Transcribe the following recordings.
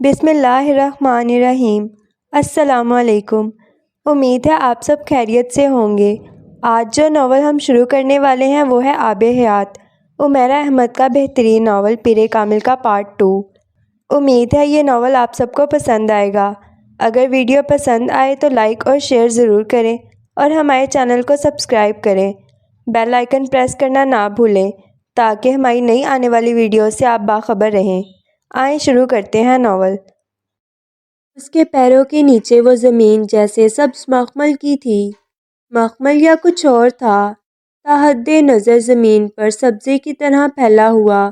بسم اللہ الرحمن الرحیم۔ السلام علیکم۔ امید ہے آپ سب خیریت سے ہوں گے۔ آج جو ناول ہم شروع کرنے والے ہیں وہ ہے آب حیات، عمیرہ احمد کا بہترین ناول پیر کامل کا پارٹ 2۔ امید ہے یہ ناول آپ سب کو پسند آئے گا۔ اگر ویڈیو پسند آئے تو لائک اور شیئر ضرور کریں اور ہمارے چینل کو سبسکرائب کریں۔ بیل آئیکن پریس کرنا نہ بھولیں تاکہ ہماری نئی آنے والی ویڈیو سے آپ باخبر رہیں۔ آئیں شروع کرتے ہیں ناول۔ اس کے پیروں کے نیچے وہ زمین جیسے سبز مخمل کی تھی۔ مخمل یا کچھ اور تھا، تا حد نظر زمین پر سبزے کی طرح پھیلا ہوا،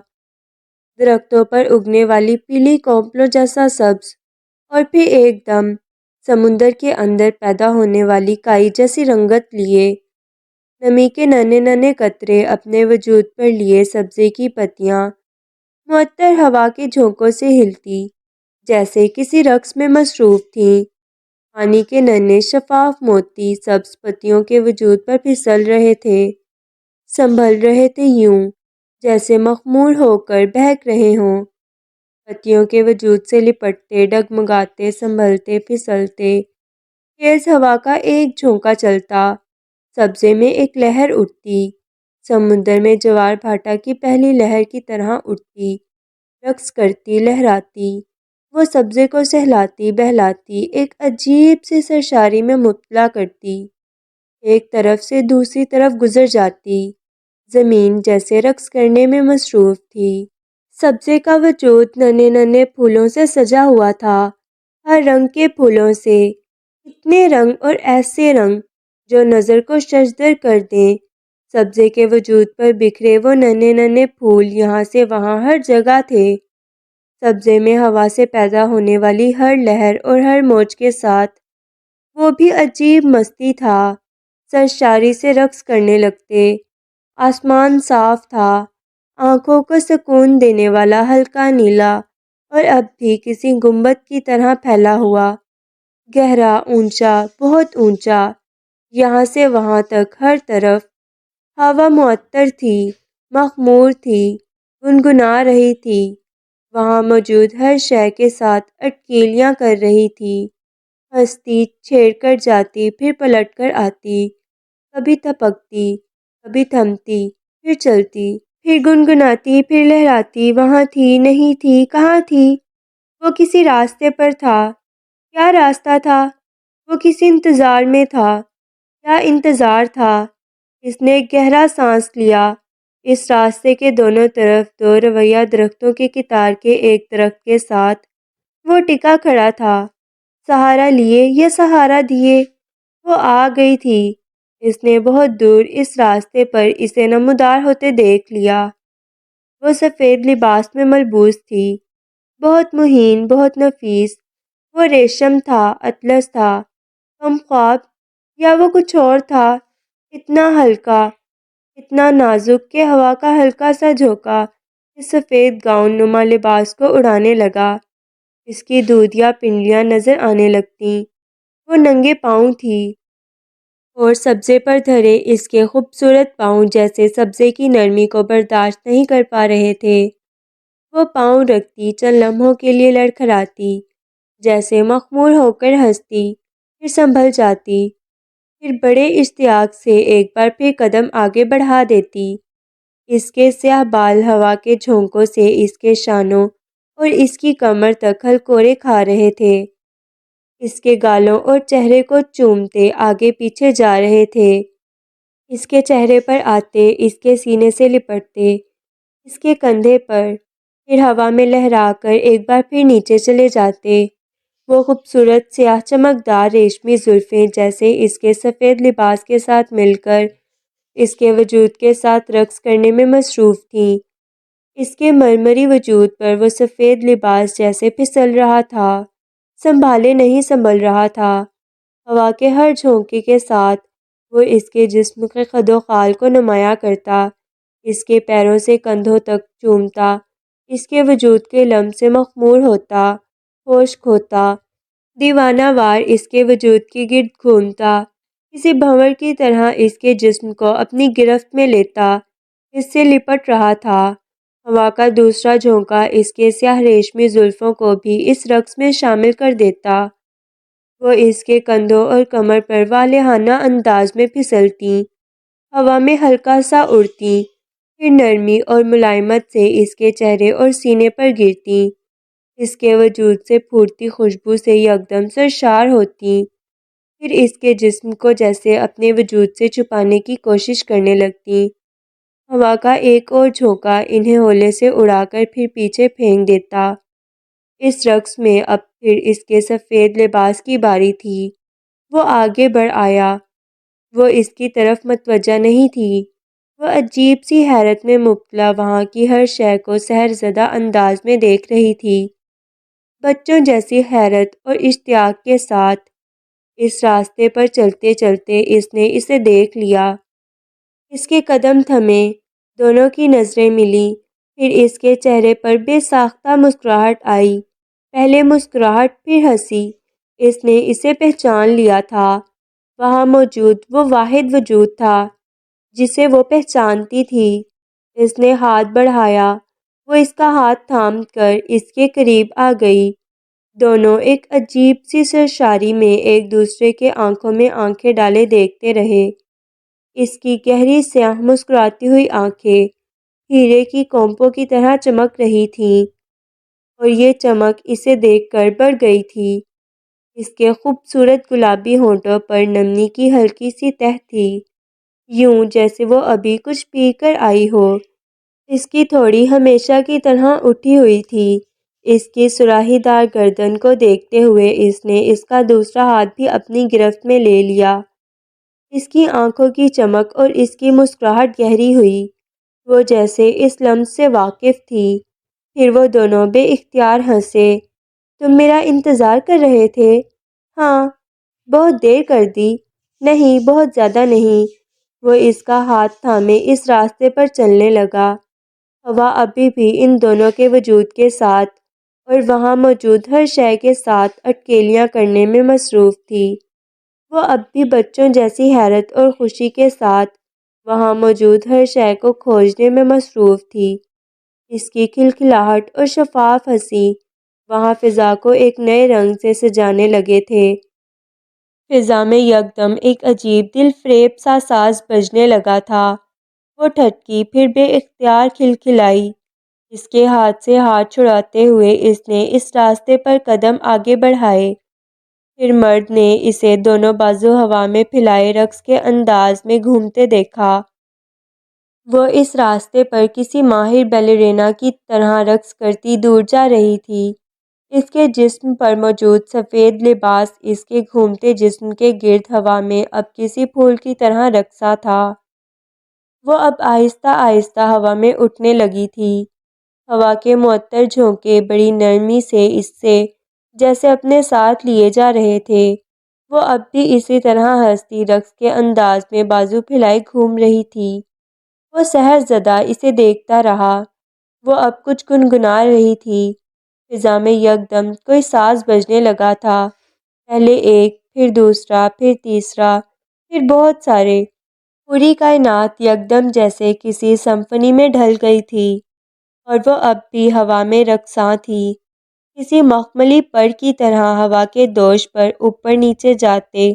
درختوں پر اگنے والی پیلی کونپلوں جیسا سبز، اور پھر ایک دم سمندر کے اندر پیدا ہونے والی کائی جیسی رنگت لیے، نمی کے ننھے ننھے قطرے اپنے وجود پر لیے سبزے کی پتیاں معطر ہوا کے جھونکوں سے ہلتی جیسے کسی رقص میں مصروف تھیں۔ پانی کے ننھے شفاف موتی سبز پتیوں کے وجود پر پھسل رہے تھے، سنبھل رہے تھے یوں جیسے مخمور ہو کر بہک رہے ہوں، پتیوں کے وجود سے لپٹتے، ڈگمگاتے، سنبھلتے، پھسلتے۔ تیز ہوا کا ایک جھونکا چلتا، سبزے میں ایک لہر اٹھتی، سمندر میں جوار بھاٹا کی پہلی لہر کی طرح اٹھتی، رقص کرتی، لہراتی، وہ سبزے کو سہلاتی بہلاتی، ایک عجیب سی سرشاری میں مبتلا کرتی، ایک طرف سے دوسری طرف گزر جاتی۔ زمین جیسے رقص کرنے میں مصروف تھی۔ سبزے کا وجود ننھے ننھے پھولوں سے سجا ہوا تھا، ہر رنگ کے پھولوں سے، اتنے رنگ اور ایسے رنگ جو نظر کو ششدر کر دیں۔ سبزے کے وجود پر بکھرے وہ ننھے ننھے پھول یہاں سے وہاں ہر جگہ تھے۔ سبزے میں ہوا سے پیدا ہونے والی ہر لہر اور ہر موج کے ساتھ وہ بھی عجیب مستی تھا، سرشاری سے رقص کرنے لگتے۔ آسمان صاف تھا، آنکھوں کو سکون دینے والا ہلکا نیلا، اور اب بھی کسی گنبد کی طرح پھیلا ہوا، گہرا، اونچا، بہت اونچا، یہاں سے وہاں تک ہر طرف۔ ہوا معطر تھی، مخمور تھی، گنگنا رہی تھی، وہاں موجود ہر شے کے ساتھ اٹکیلیاں کر رہی تھی، ہنستی، چھیڑ کر جاتی، پھر پلٹ کر آتی، کبھی تھپکتی، کبھی تھمتی، پھر چلتی، پھر گنگناتی، پھر لہراتی، وہاں تھی، نہیں تھی، کہاں تھی؟ وہ کسی راستے پر تھا۔ کیا راستہ تھا؟ وہ کسی انتظار میں تھا۔ کیا انتظار تھا؟ اس نے گہرا سانس لیا۔ اس راستے کے دونوں طرف دو رویہ درختوں کی قطار کے ایک درخت کے ساتھ وہ ٹکا کھڑا تھا، سہارا لیے یا سہارا دیے۔ وہ آ گئی تھی، اس نے بہت دور اس راستے پر اسے نمودار ہوتے دیکھ لیا۔ وہ سفید لباس میں ملبوس تھی، بہت مہین، بہت نفیس۔ وہ ریشم تھا، اطلس تھا، ہم خواب، یا وہ کچھ اور تھا، اتنا ہلکا، اتنا نازک کہ ہوا کا ہلکا سا جھونکا اس سفید گاؤن نما لباس کو اڑانے لگا، اس کی دودیا پنڈلیاں نظر آنے لگتیں۔ وہ ننگے پاؤں تھی، اور سبزے پر دھرے اس کے خوبصورت پاؤں جیسے سبزے کی نرمی کو برداشت نہیں کر پا رہے تھے۔ وہ پاؤں رکھتی، چند لمحوں کے لیے لڑکھڑاتی، جیسے مخمور ہو کر ہنستی، پھر سنبھل جاتی، پھر بڑے اشتیاق سے ایک بار پھر قدم آگے بڑھا دیتی۔ اس کے سیاہ بال ہوا کے جھونکوں سے اس کے شانوں اور اس کی کمر تک ہلکورے کھا رہے تھے، اس کے گالوں اور چہرے کو چومتے آگے پیچھے جا رہے تھے، اس کے چہرے پر آتے، اس کے سینے سے لپٹتے، اس کے کندھے پر، پھر ہوا میں لہرا کر ایک بار پھر نیچے چلے جاتے۔ وہ خوبصورت سیاہ چمکدار ریشمی زلفیں جیسے اس کے سفید لباس کے ساتھ مل کر اس کے وجود کے ساتھ رقص کرنے میں مصروف تھیں۔ اس کے مرمری وجود پر وہ سفید لباس جیسے پھسل رہا تھا، سنبھالے نہیں سنبھل رہا تھا۔ ہوا کے ہر جھونکے کے ساتھ وہ اس کے جسم کے خد و خال کو نمایاں کرتا، اس کے پیروں سے کندھوں تک چومتا، اس کے وجود کے لمس سے مخمور ہوتا، خشک ہوتا، دیوانہ وار اس کے وجود کی گرد گھومتا، کسی بھنور کی طرح اس کے جسم کو اپنی گرفت میں لیتا، اس سے لپٹ رہا تھا، ہوا کا دوسرا جھونکا اس کے سیاہ ریشمی زلفوں کو بھی اس رقص میں شامل کر دیتا۔ وہ اس کے کندھوں اور کمر پر والہانہ انداز میں پھسلتی، ہوا میں ہلکا سا اڑتی، پھر نرمی اور ملائمت سے اس کے چہرے اور سینے پر گرتی، اس کے وجود سے پھوٹتی خوشبو سے یکدم سرشار ہوتی، پھر اس کے جسم کو جیسے اپنے وجود سے چھپانے کی کوشش کرنے لگتی۔ ہوا کا ایک اور جھونکا انہیں ہولے سے اڑا کر پھر پیچھے پھینک دیتا۔ اس رقص میں اب پھر اس کے سفید لباس کی باری تھی۔ وہ آگے بڑھ آیا۔ وہ اس کی طرف متوجہ نہیں تھی۔ وہ عجیب سی حیرت میں مبتلا وہاں کی ہر شے کو سحر زدہ انداز میں دیکھ رہی تھی، بچوں جیسی حیرت اور اشتیاق کے ساتھ۔ اس راستے پر چلتے چلتے اس نے اسے دیکھ لیا۔ اس کے قدم تھمے، دونوں کی نظریں ملیں، پھر اس کے چہرے پر بے ساختہ مسکراہٹ آئی، پہلے مسکراہٹ پھر ہنسی۔ اس نے اسے پہچان لیا تھا۔ وہاں موجود وہ واحد وجود تھا جسے وہ پہچانتی تھی۔ اس نے ہاتھ بڑھایا، وہ اس کا ہاتھ تھام کر اس کے قریب آ گئی۔ دونوں ایک عجیب سی سرشاری میں ایک دوسرے کے آنکھوں میں آنکھیں ڈالے دیکھتے رہے۔ اس کی گہری سیاہ مسکراتی ہوئی آنکھیں ہیرے کی کونپوں کی طرح چمک رہی تھیں، اور یہ چمک اسے دیکھ کر بڑھ گئی تھی۔ اس کے خوبصورت گلابی ہونٹوں پر نرمی کی ہلکی سی تہ تھی، یوں جیسے وہ ابھی کچھ پی کر آئی ہو۔ اس کی تھوڑی ہمیشہ کی طرح اٹھی ہوئی تھی۔ اس کی سراہی دار گردن کو دیکھتے ہوئے اس نے اس کا دوسرا ہاتھ بھی اپنی گرفت میں لے لیا۔ اس کی آنکھوں کی چمک اور اس کی مسکراہٹ گہری ہوئی، وہ جیسے اس لمس سے واقف تھی۔ پھر وہ دونوں بے اختیار ہنسے۔ تم میرا انتظار کر رہے تھے؟ ہاں، بہت دیر کر دی؟ نہیں، بہت زیادہ نہیں۔ وہ اس کا ہاتھ تھامے اس راستے پر چلنے لگا۔ ہوا ابھی بھی ان دونوں کے وجود کے ساتھ اور وہاں موجود ہر شے کے ساتھ اٹکیلیاں کرنے میں مصروف تھی۔ وہ اب بھی بچوں جیسی حیرت اور خوشی کے ساتھ وہاں موجود ہر شے کو کھوجنے میں مصروف تھی۔ اس کی کھلکھلاہٹ اور شفاف ہنسی وہاں فضا کو ایک نئے رنگ سے سجانے لگے تھے۔ فضا میں یکدم ایک عجیب دل فریب سا ساز بجنے لگا تھا۔ وہ ٹھٹکی، پھر بے اختیار کھلکھلائی۔ اس کے ہاتھ سے ہاتھ چھڑاتے ہوئے اس نے اس راستے پر قدم آگے بڑھائے۔ پھر مرد نے اسے دونوں بازو ہوا میں پھیلائے رقص کے انداز میں گھومتے دیکھا۔ وہ اس راستے پر کسی ماہر بیلرینا کی طرح رقص کرتی دور جا رہی تھی۔ اس کے جسم پر موجود سفید لباس اس کے گھومتے جسم کے گرد ہوا میں اب کسی پھول کی طرح رقصا تھا۔ وہ اب آہستہ آہستہ ہوا میں اٹھنے لگی تھی۔ ہوا کے معطر جھونکے بڑی نرمی سے اس سے جیسے اپنے ساتھ لیے جا رہے تھے۔ وہ اب بھی اسی طرح ہنستی رقص کے انداز میں بازو پھیلائے گھوم رہی تھی۔ وہ سحر زدہ اسے دیکھتا رہا۔ وہ اب کچھ گنگنا رہی تھی۔ فضا میں یکدم کوئی ساز بجنے لگا تھا، پہلے ایک، پھر دوسرا، پھر تیسرا، پھر بہت سارے۔ پوری کائنات یکدم جیسے کسی سمفنی میں ڈھل گئی تھی، اور وہ اب بھی ہوا میں رقصاں تھی، کسی مخملی پر کی طرح ہوا کے دوش پر اوپر نیچے جاتے۔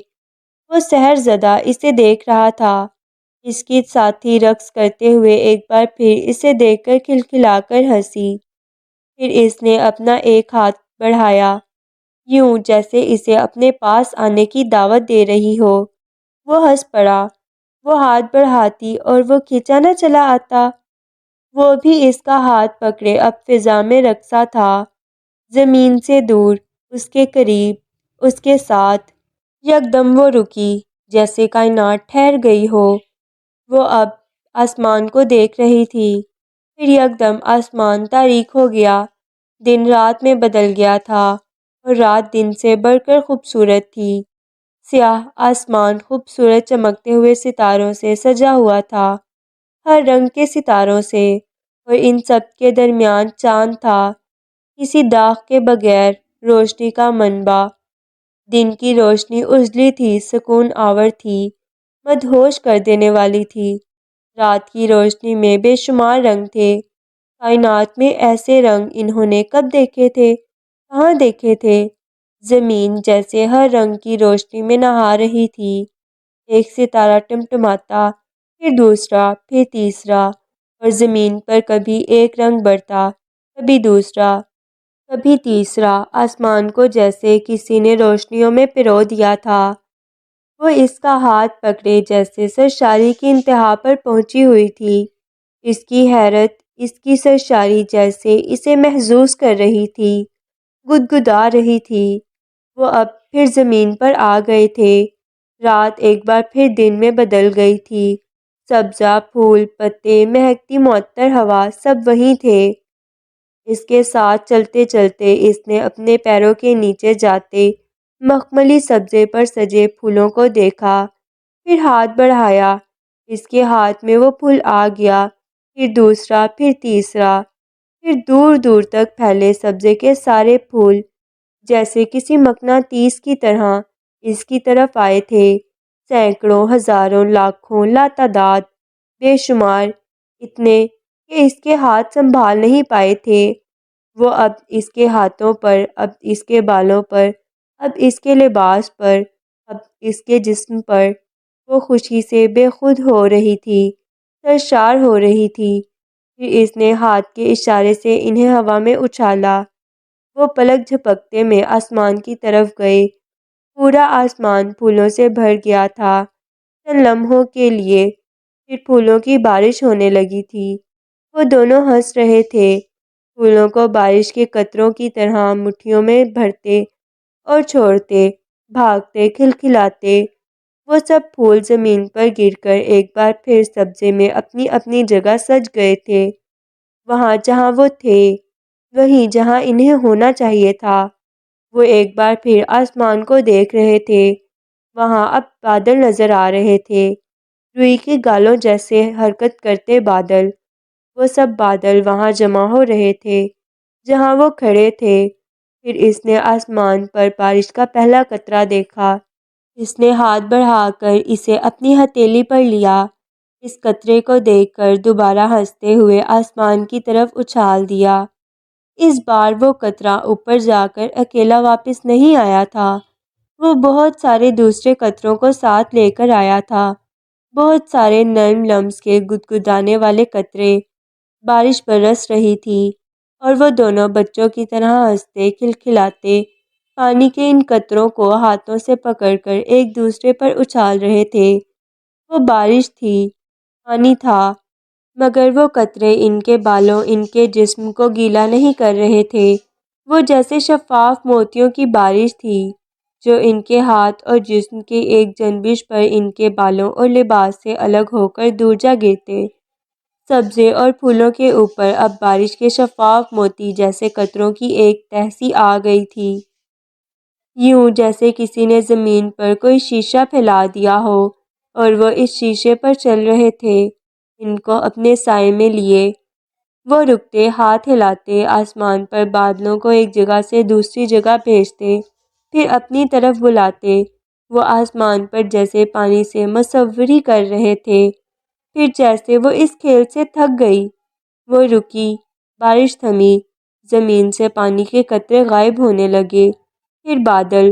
وہ سحر زدہ اسے دیکھ رہا تھا۔ اس کی ساتھی رقص کرتے ہوئے ایک بار پھر اسے دیکھ کر کھلکھلا کر ہنسی۔ پھر اس نے اپنا ایک ہاتھ بڑھایا، یوں جیسے اسے اپنے پاس آنے کی دعوت دے رہی ہو۔ وہ ہنس پڑا۔ وہ ہاتھ بڑھاتی اور وہ کھینچا نہ چلا آتا۔ وہ بھی اس کا ہاتھ پکڑے اب فضا میں رقصا تھا، زمین سے دور، اس کے قریب، اس کے ساتھ۔ یکدم وہ رکی، جیسے کائنات ٹھہر گئی ہو۔ وہ اب آسمان کو دیکھ رہی تھی۔ پھر یکدم آسمان تاریک ہو گیا، دن رات میں بدل گیا تھا، اور رات دن سے بڑھ کر خوبصورت تھی۔ سیاہ آسمان خوبصورت چمکتے ہوئے ستاروں سے سجا ہوا تھا، ہر رنگ کے ستاروں سے، اور ان سب کے درمیان چاند تھا، کسی داغ کے بغیر، روشنی کا منبع۔ دن کی روشنی اجلی تھی، سکون آور تھی، مدہوش کر دینے والی تھی۔ رات کی روشنی میں بے شمار رنگ تھے، کائنات میں ایسے رنگ انہوں نے کب دیکھے تھے، کہاں دیکھے تھے؟ زمین جیسے ہر رنگ کی روشنی میں نہا رہی تھی۔ ایک ستارہ ٹمٹماتا، پھر دوسرا، پھر تیسرا، اور زمین پر کبھی ایک رنگ بڑھتا، کبھی دوسرا، کبھی تیسرا۔ آسمان کو جیسے کسی نے روشنیوں میں پرو دیا تھا۔ وہ اس کا ہاتھ پکڑے جیسے سرشاری کی انتہا پر پہنچی ہوئی تھی۔ اس کی حیرت، اس کی سرشاری جیسے اسے محظوظ کر رہی تھی، گدگدا رہی تھی۔ وہ اب پھر زمین پر آ گئے تھے۔ رات ایک بار پھر دن میں بدل گئی تھی۔ سبزہ، پھول، پتے، مہکتی معطر ہوا، سب وہیں تھے۔ اس کے ساتھ چلتے چلتے اس نے اپنے پیروں کے نیچے جاتے مخملی سبزے پر سجے پھولوں کو دیکھا، پھر ہاتھ بڑھایا، اس کے ہاتھ میں وہ پھول آ گیا، پھر دوسرا، پھر تیسرا، پھر دور دور تک پھیلے سبزے کے سارے پھول جیسے کسی مقناطیس کی طرح اس کی طرف آئے تھے۔ سینکڑوں، ہزاروں، لاکھوں، لاتعداد، بے شمار، اتنے کہ اس کے ہاتھ سنبھال نہیں پائے تھے۔ وہ اب اس کے ہاتھوں پر، اب اس کے بالوں پر، اب اس کے لباس پر، اب اس کے جسم پر، وہ خوشی سے بے خود ہو رہی تھی، سرشار ہو رہی تھی۔ پھر اس نے ہاتھ کے اشارے سے انہیں ہوا میں اچھالا۔ وہ پلک جھپکتے میں آسمان کی طرف گئے۔ پورا آسمان پھولوں سے بھر گیا تھا۔ چند لمحوں کے لیے پھر پھولوں کی بارش ہونے لگی تھی۔ وہ دونوں ہنس رہے تھے، پھولوں کو بارش کے قطروں کی طرح مٹھیوں میں بھرتے اور چھوڑتے، بھاگتے، کھلکھلاتے۔ وہ سب پھول زمین پر گر کر ایک بار پھر سبزے میں اپنی اپنی جگہ سج گئے تھے، وہاں جہاں وہ تھے، وہیں جہاں انہیں ہونا چاہیے تھا۔ وہ ایک بار پھر آسمان کو دیکھ رہے تھے، وہاں اب بادل نظر آ رہے تھے، روئی کی گالوں جیسے حرکت کرتے بادل۔ وہ سب بادل وہاں جمع ہو رہے تھے جہاں وہ کھڑے تھے۔ پھر اس نے آسمان پر بارش کا پہلا قطرہ دیکھا۔ اس نے ہاتھ بڑھا کر اسے اپنی ہتھیلی پر لیا۔ اس قطرے کو دیکھ کر دوبارہ ہنستے ہوئے آسمان کی طرف اچھال دیا۔ اس بار وہ قطرہ اوپر جا کر اکیلا واپس نہیں آیا تھا، وہ بہت سارے دوسرے قطروں کو ساتھ لے کر آیا تھا، بہت سارے نرم لمس کے گدگدانے والے قطرے۔ بارش برس رہی تھی اور وہ دونوں بچوں کی طرح ہنستے، کھلکھلاتے، پانی کے ان قطروں کو ہاتھوں سے پکڑ کر ایک دوسرے پر اچھال رہے تھے۔ وہ بارش تھی، پانی تھا، مگر وہ قطرے ان کے بالوں، ان کے جسم کو گیلا نہیں کر رہے تھے۔ وہ جیسے شفاف موتیوں کی بارش تھی جو ان کے ہاتھ اور جسم کی ایک جنبش پر ان کے بالوں اور لباس سے الگ ہو کر دور جا گرتے۔ سبزے اور پھولوں کے اوپر اب بارش کے شفاف موتی جیسے قطروں کی ایک تہہ سی آ گئی تھی، یوں جیسے کسی نے زمین پر کوئی شیشہ پھیلا دیا ہو اور وہ اس شیشے پر چل رہے تھے، ان کو اپنے سائے میں لیے۔ وہ رکتے، ہاتھ ہلاتے، آسمان پر بادلوں کو ایک جگہ سے دوسری جگہ بھیجتے، پھر اپنی طرف بلاتے۔ وہ آسمان پر جیسے پانی سے مصوری کر رہے تھے، پھر جیسے وہ اس کھیل سے تھک گئی، وہ رکی، بارش تھمی، زمین سے پانی کے قطرے غائب ہونے لگے، پھر بادل۔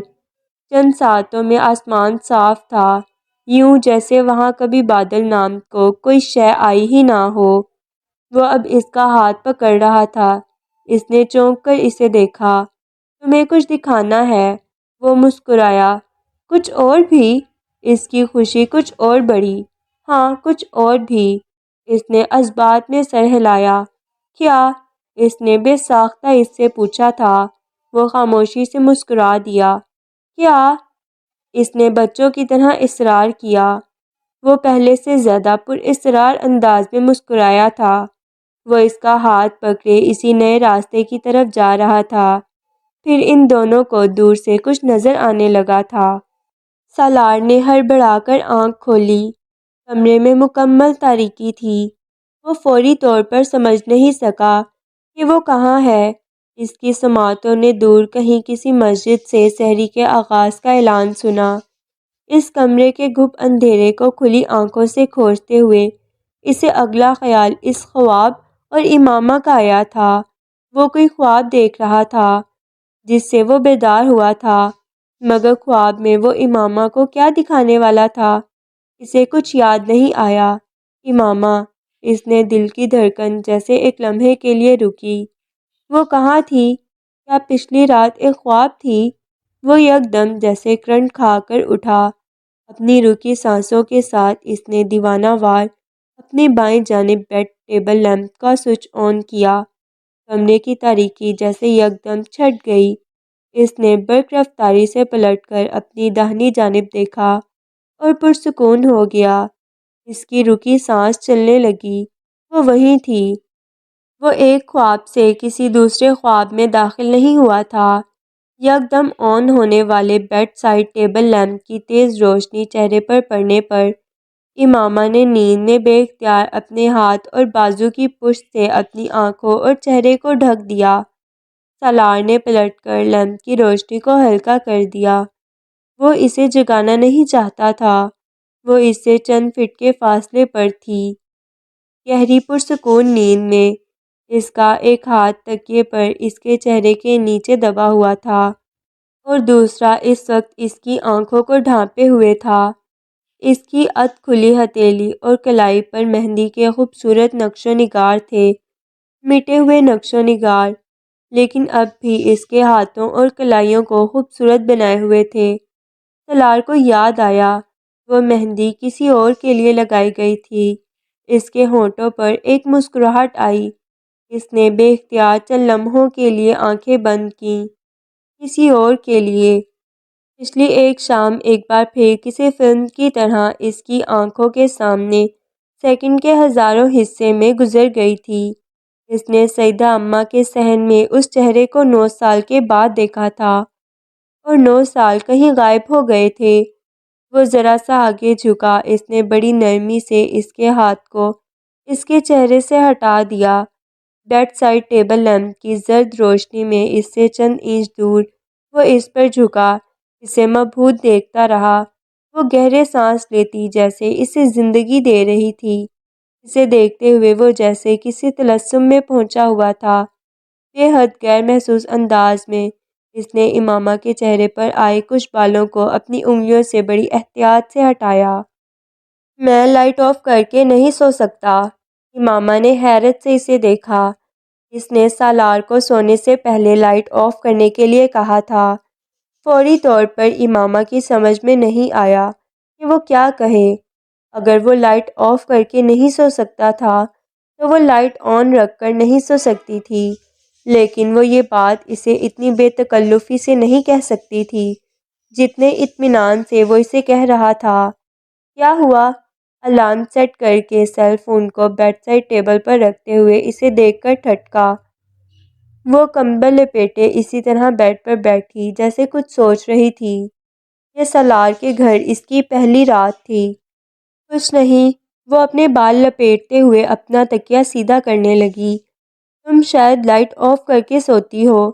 چند ساعتوں میں آسمان صاف تھا، یوں جیسے وہاں کبھی بادل نام کو کوئی شے آئی ہی نہ ہو۔ وہ اب اس کا ہاتھ پکڑ رہا تھا۔ اس نے چونک کر اسے دیکھا۔ تمہیں کچھ دکھانا ہے؟ وہ مسکرایا۔ کچھ اور بھی؟ اس کی خوشی کچھ اور بڑھی۔ ہاں، کچھ اور بھی۔ اس نے اثبات میں سر ہلایا۔ کیا؟ اس نے بے ساختہ اس سے پوچھا تھا۔ وہ خاموشی سے مسکرا دیا۔ کیا؟ اس نے بچوں کی طرح اصرار کیا۔ وہ پہلے سے زیادہ پر اصرار انداز میں مسکرایا تھا۔ وہ اس کا ہاتھ پکڑے اسی نئے راستے کی طرف جا رہا تھا۔ پھر ان دونوں کو دور سے کچھ نظر آنے لگا تھا۔ سالار نے ہڑبڑا کر آنکھ کھولی۔ کمرے میں مکمل تاریکی تھی۔ وہ فوری طور پر سمجھ نہیں سکا کہ وہ کہاں ہے۔ اس کی سماعتوں نے دور کہیں کسی مسجد سے سحری کے آغاز کا اعلان سنا۔ اس کمرے کے گھپ اندھیرے کو کھلی آنکھوں سے کھوجتے ہوئے اسے اگلا خیال اس خواب اور امامہ کا آیا تھا۔ وہ کوئی خواب دیکھ رہا تھا جس سے وہ بیدار ہوا تھا، مگر خواب میں وہ امامہ کو کیا دکھانے والا تھا اسے کچھ یاد نہیں آیا۔ امامہ، اس نے دل کی دھڑکن جیسے ایک لمحے کے لیے رکی۔ وہ کہاں تھی؟ کیا پچھلی رات ایک خواب تھی؟ وہ یکدم جیسے کرنٹ کھا کر اٹھا۔ اپنی رکی سانسوں کے ساتھ اس نے دیوانہ وار اپنی بائیں جانب بیڈ ٹیبل لیمپ کا سوئچ آن کیا۔ کمرے کی تاریکی جیسے یکدم چھٹ گئی۔ اس نے برق رفتاری سے پلٹ کر اپنی داہنی جانب دیکھا اور پرسکون ہو گیا۔ اس کی رکی سانس چلنے لگی۔ وہ وہیں تھی۔ وہ ایک خواب سے کسی دوسرے خواب میں داخل نہیں ہوا تھا۔ یکدم آن ہونے والے بیڈ سائڈ ٹیبل لیمپ کی تیز روشنی چہرے پر پڑنے پر امامہ نے نیند میں بے اختیار اپنے ہاتھ اور بازو کی پشت سے اپنی آنکھوں اور چہرے کو ڈھک دیا۔ سالار نے پلٹ کر لیمپ کی روشنی کو ہلکا کر دیا۔ وہ اسے جگانا نہیں چاہتا تھا۔ وہ اس سے چند فٹ کے فاصلے پر تھی، گہری پرسکون نیند میں۔ اس کا ایک ہاتھ تکیے پر اس کے چہرے کے نیچے دبا ہوا تھا اور دوسرا اس وقت اس کی آنکھوں کو ڈھانپے ہوئے تھا۔ اس کی ادھ کھلی ہتھیلی اور کلائی پر مہندی کے خوبصورت نقش و نگار تھے، مٹے ہوئے نقش و نگار، لیکن اب بھی اس کے ہاتھوں اور کلائیوں کو خوبصورت بنائے ہوئے تھے۔ سالار کو یاد آیا وہ مہندی کسی اور کے لیے لگائی گئی تھی۔ اس کے ہونٹوں پر ایک مسکراہٹ آئی۔ اس نے بے اختیار چند لمحوں کے لیے آنکھیں بند کیں۔ کسی اور کے لیے۔ پچھلی ایک شام ایک بار پھر کسی فلم کی طرح اس کی آنکھوں کے سامنے سیکنڈ کے ہزاروں حصے میں گزر گئی تھی۔ اس نے سیدہ اماں کے صحن میں اس چہرے کو 9 سال کے بعد دیکھا تھا، اور 9 سال کہیں غائب ہو گئے تھے۔ وہ ذرا سا آگے جھکا۔ اس نے بڑی نرمی سے اس کے ہاتھ کو اس کے چہرے سے ہٹا دیا۔ بیڈ سائڈ ٹیبل لیمپ کی زرد روشنی میں اس سے چند انچ دور وہ اس پر جھکا، اسے مبہوت دیکھتا رہا۔ وہ گہرے سانس لیتی جیسے اسے زندگی دے رہی تھی۔ اسے دیکھتے ہوئے وہ جیسے کسی طلسم میں پہنچا ہوا تھا۔ بے حد غیر محسوس انداز میں اس نے امامہ کے چہرے پر آئے کچھ بالوں کو اپنی انگلیوں سے بڑی احتیاط سے ہٹایا۔ میں لائٹ آف کر کے نہیں سو سکتا۔ امامہ نے حیرت سے اسے دیکھا۔ اس نے سالار کو سونے سے پہلے لائٹ آف کرنے کے لیے کہا تھا۔ فوری طور پر امامہ کی سمجھ میں نہیں آیا کہ وہ کیا کہے۔ اگر وہ لائٹ آف کر کے نہیں سو سکتا تھا تو وہ لائٹ آن رکھ کر نہیں سو سکتی تھی، لیکن وہ یہ بات اسے اتنی بے تکلفی سے نہیں کہہ سکتی تھی جتنے اطمینان سے وہ اسے کہہ رہا تھا۔ کیا ہوا؟ الارم سیٹ کر کے سیل فون کو بیڈ سائڈ ٹیبل پر رکھتے ہوئے اسے دیکھ کر ٹھٹکا۔ وہ کمبل لپیٹے اسی طرح بیڈ پر بیٹھی جیسے کچھ سوچ رہی تھی۔ یہ سالار کے گھر اس کی پہلی رات تھی۔ کچھ نہیں، وہ اپنے بال لپیٹتے ہوئے اپنا تکیہ سیدھا کرنے لگی۔ تم شاید لائٹ آف کر کے سوتی ہو۔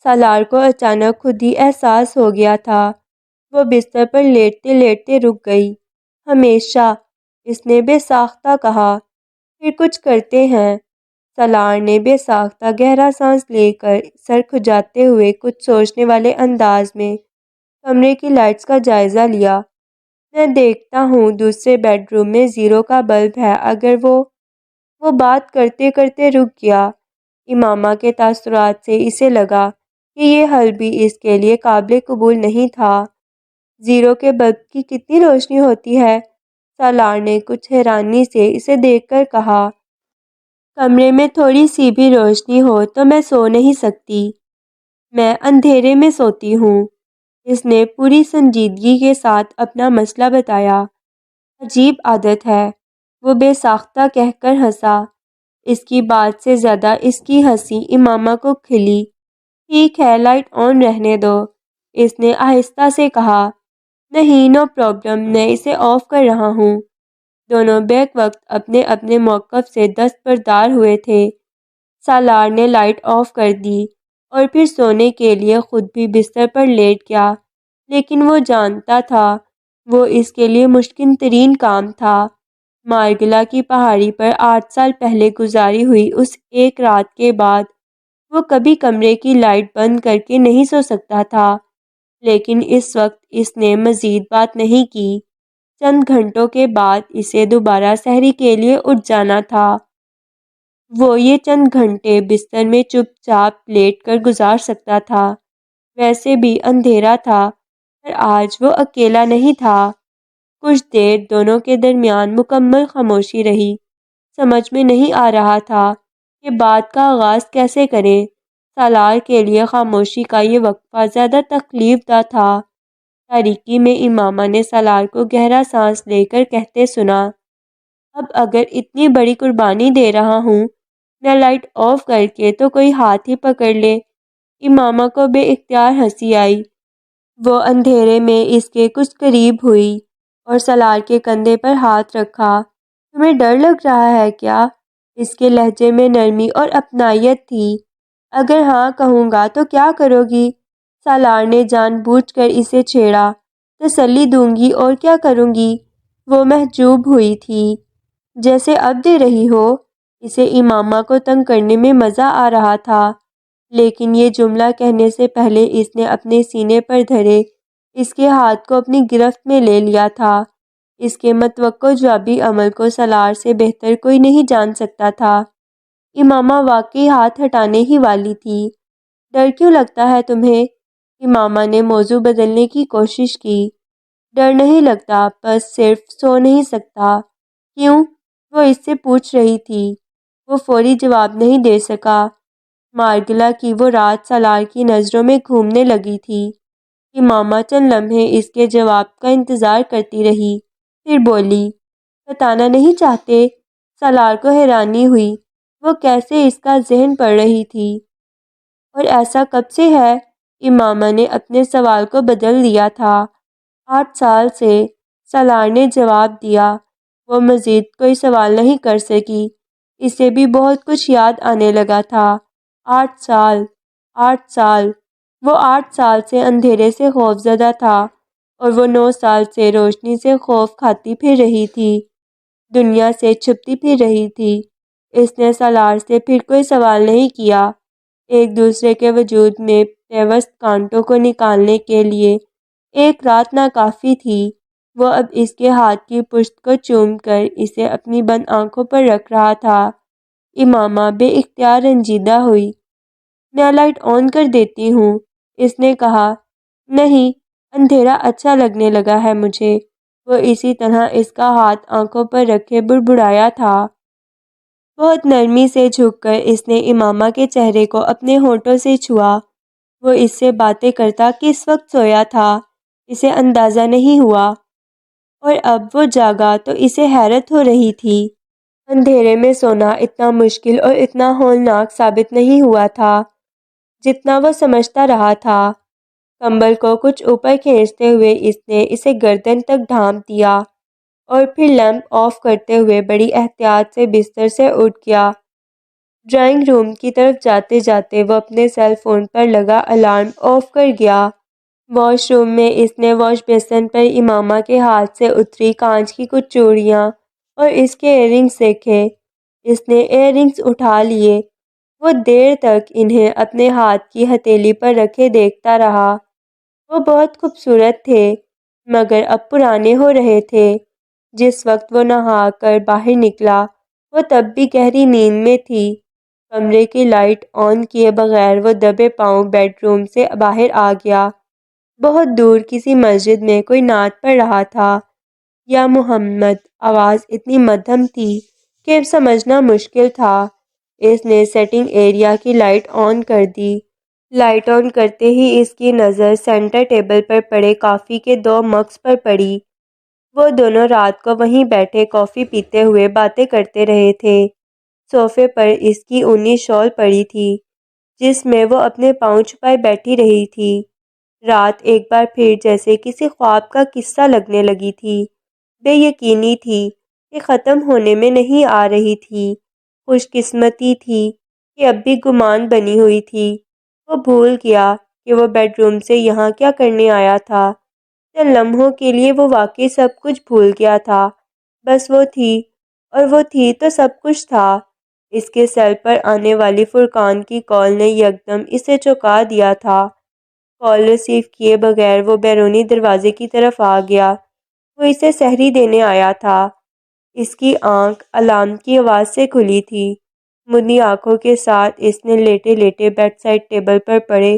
سالار کو اچانک خود ہی احساس ہو گیا تھا۔ وہ بستر پر لیٹتے لیٹتے رک گئی۔ ہمیشہ، اس نے بے ساختہ کہا۔ پھر کچھ کرتے ہیں۔ سالار نے بے ساختہ گہرا سانس لے کر سر کھجاتے ہوئے کچھ سوچنے والے انداز میں کمرے کی لائٹس کا جائزہ لیا۔ میں دیکھتا ہوں دوسرے بیڈ روم میں زیرو کا بلب ہے۔ اگر وہ بات کرتے کرتے رک گیا۔ امامہ کے تاثرات سے اسے لگا کہ یہ حل بھی اس کے لیے قابل قبول نہیں تھا۔ زیرو کے بلب کی کتنی روشنی ہوتی ہے؟ سالار نے کچھ حیرانی سے اسے دیکھ کر کہا۔ کمرے میں تھوڑی سی بھی روشنی ہو تو میں سو نہیں سکتی۔ میں اندھیرے میں سوتی ہوں۔ اس نے پوری سنجیدگی کے ساتھ اپنا مسئلہ بتایا۔ عجیب عادت ہے، وہ بے ساختہ کہہ کر ہنسا۔ اس کی بات سے زیادہ اس کی ہنسی امامہ کو کھلی۔ ٹھیک ہے، لائٹ آن رہنے دو، اس نے آہستہ سے کہا۔ نہیں، نو پرابلم، میں اسے آف کر رہا ہوں۔ دونوں بیک وقت اپنے اپنے موقف سے دستبردار ہوئے تھے۔ سالار نے لائٹ آف کر دی اور پھر سونے کے لیے خود بھی بستر پر لیٹ گیا، لیکن وہ جانتا تھا وہ اس کے لیے مشکل ترین کام تھا۔ مارگلا کی پہاڑی پر 8 سال پہلے گزاری ہوئی اس ایک رات کے بعد وہ کبھی کمرے کی لائٹ بند کر کے نہیں سو سکتا تھا، لیکن اس وقت اس نے مزید بات نہیں کی۔ چند گھنٹوں کے بعد اسے دوبارہ سحری کے لیے اٹھ جانا تھا۔ وہ یہ چند گھنٹے بستر میں چپ چاپ لیٹ کر گزار سکتا تھا۔ ویسے بھی اندھیرا تھا، پر آج وہ اکیلا نہیں تھا۔ کچھ دیر دونوں کے درمیان مکمل خاموشی رہی۔ سمجھ میں نہیں آ رہا تھا کہ بات کا آغاز کیسے کریں۔ سالار کے لیے خاموشی کا یہ وقفہ زیادہ تکلیف دہ تھا۔ تاریکی میں امامہ نے سالار کو گہرا سانس لے کر کہتے سنا، اب اگر اتنی بڑی قربانی دے رہا ہوں، میں لائٹ آف کر کے تو کوئی ہاتھ ہی پکڑ لے۔ امامہ کو بے اختیار ہنسی آئی۔ وہ اندھیرے میں اس کے کچھ قریب ہوئی اور سالار کے کندھے پر ہاتھ رکھا۔ تمہیں ڈر لگ رہا ہے کیا؟ اس کے لہجے میں نرمی اور اپنائیت تھی۔ اگر ہاں کہوں گا تو کیا کرو گی؟ سالار نے جان بوجھ کر اسے چھیڑا۔ تسلی دوں گی اور کیا کروں گی؟ وہ محجوب ہوئی تھی۔ جیسے اب دے رہی ہو۔ اسے امامہ کو تنگ کرنے میں مزہ آ رہا تھا، لیکن یہ جملہ کہنے سے پہلے اس نے اپنے سینے پر دھرے اس کے ہاتھ کو اپنی گرفت میں لے لیا تھا۔ اس کے متوقع جوابی عمل کو سالار سے بہتر کوئی نہیں جان سکتا تھا۔ امامہ واقعی ہاتھ ہٹانے ہی والی تھی۔ ڈر کیوں لگتا ہے تمہیں؟ امامہ نے موضوع بدلنے کی کوشش کی۔ ڈر نہیں لگتا، بس صرف سو نہیں سکتا۔ کیوں؟ وہ اس سے پوچھ رہی تھی۔ وہ فوری جواب نہیں دے سکا۔ مارگلا کی وہ رات سالار کی نظروں میں گھومنے لگی تھی۔ امامہ چند لمحے اس کے جواب کا انتظار کرتی رہی، پھر بولی، بتانا نہیں چاہتے؟ سالار کو حیرانی ہوئی، وہ کیسے اس کا ذہن پڑھ رہی تھی۔ اور ایسا کب سے ہے؟ امامہ نے اپنے سوال کو بدل دیا تھا۔ 8 سال سے، سالار نے جواب دیا۔ وہ مزید کوئی سوال نہیں کر سکی۔ اسے بھی بہت کچھ یاد آنے لگا تھا۔ 8 سال، 8 سال، وہ 8 سال سے اندھیرے سے خوف زدہ تھا، اور وہ 9 سال سے روشنی سے خوف کھاتی پھر رہی تھی، دنیا سے چھپتی پھر رہی تھی۔ اس نے سالار سے پھر کوئی سوال نہیں کیا۔ ایک دوسرے کے وجود میں پیوست کانٹوں کو نکالنے کے لیے ایک رات ناکافی تھی۔ وہ اب اس کے ہاتھ کی پشت کو چوم کر اسے اپنی بند آنکھوں پر رکھ رہا تھا۔ امامہ بے اختیار رنجیدہ ہوئی۔ میں لائٹ آن کر دیتی ہوں، اس نے کہا۔ نہیں، اندھیرا اچھا لگنے لگا ہے مجھے۔ وہ اسی طرح اس کا ہاتھ آنکھوں پر رکھے بڑبڑایا تھا۔ بہت نرمی سے جھک کر اس نے امامہ کے چہرے کو اپنے ہونٹوں سے چھوا۔ وہ اس سے باتیں کرتا کس وقت سویا تھا، اسے اندازہ نہیں ہوا، اور اب وہ جاگا تو اسے حیرت ہو رہی تھی۔ اندھیرے میں سونا اتنا مشکل اور اتنا ہولناک ثابت نہیں ہوا تھا جتنا وہ سمجھتا رہا تھا۔ کمبل کو کچھ اوپر کھینچتے ہوئے اس نے اسے گردن تک ڈھانپ دیا، اور پھر لیمپ آف کرتے ہوئے بڑی احتیاط سے بستر سے اٹھ گیا۔ ڈرائنگ روم کی طرف جاتے جاتے وہ اپنے سیل فون پر لگا الارم آف کر گیا۔ واش روم میں اس نے واش بیسن پر امامہ کے ہاتھ سے اتری کانچ کی کچھ چوڑیاں اور اس کے ایئر رنگز دیکھے۔ اس نے ایئر رنگز اٹھا لیے۔ وہ دیر تک انہیں اپنے ہاتھ کی ہتھیلی پر رکھے دیکھتا رہا۔ وہ بہت خوبصورت تھے، مگر اب پرانے ہو رہے تھے۔ جس وقت وہ نہا کر باہر نکلا، وہ تب بھی گہری نیند میں تھی۔ کمرے کی لائٹ آن کیے بغیر وہ دبے پاؤں بیڈ روم سے باہر آ گیا۔ بہت دور کسی مسجد میں کوئی نعت پڑھ رہا تھا۔ یا محمد، آواز اتنی مدھم تھی کہ سمجھنا مشکل تھا۔ اس نے سیٹنگ ایریا کی لائٹ آن کر دی۔ لائٹ آن کرتے ہی اس کی نظر سینٹر ٹیبل پر پڑے کافی کے 2 مگز پر پڑی۔ وہ دونوں رات کو وہیں بیٹھے کافی پیتے ہوئے باتیں کرتے رہے تھے۔ صوفے پر اس کی اونی شال پڑی تھی، جس میں وہ اپنے پاؤں چھپائے بیٹھی رہی تھی۔ رات ایک بار پھر جیسے کسی خواب کا قصہ لگنے لگی تھی۔ بے یقینی تھی کہ ختم ہونے میں نہیں آ رہی تھی۔ خوش قسمتی تھی کہ اب بھی گمان بنی ہوئی تھی۔ وہ بھول گیا کہ وہ بیڈ روم سے یہاں کیا کرنے آیا تھا۔ چند لمحوں کے لیے وہ واقعی سب کچھ بھول گیا تھا۔ بس وہ تھی اور وہ تھی تو سب کچھ تھا۔ اس کے سیل پر آنے والی فرقان کی کال نے یکدم اسے چونکا دیا تھا۔ کال ریسیو کیے بغیر وہ بیرونی دروازے کی طرف آ گیا۔ وہ اسے سحری دینے آیا تھا۔ اس کی آنکھ الارم کی آواز سے کھلی تھی۔ مدنی آنکھوں کے ساتھ اس نے لیٹے لیٹے بیڈ سائڈ ٹیبل پر پڑے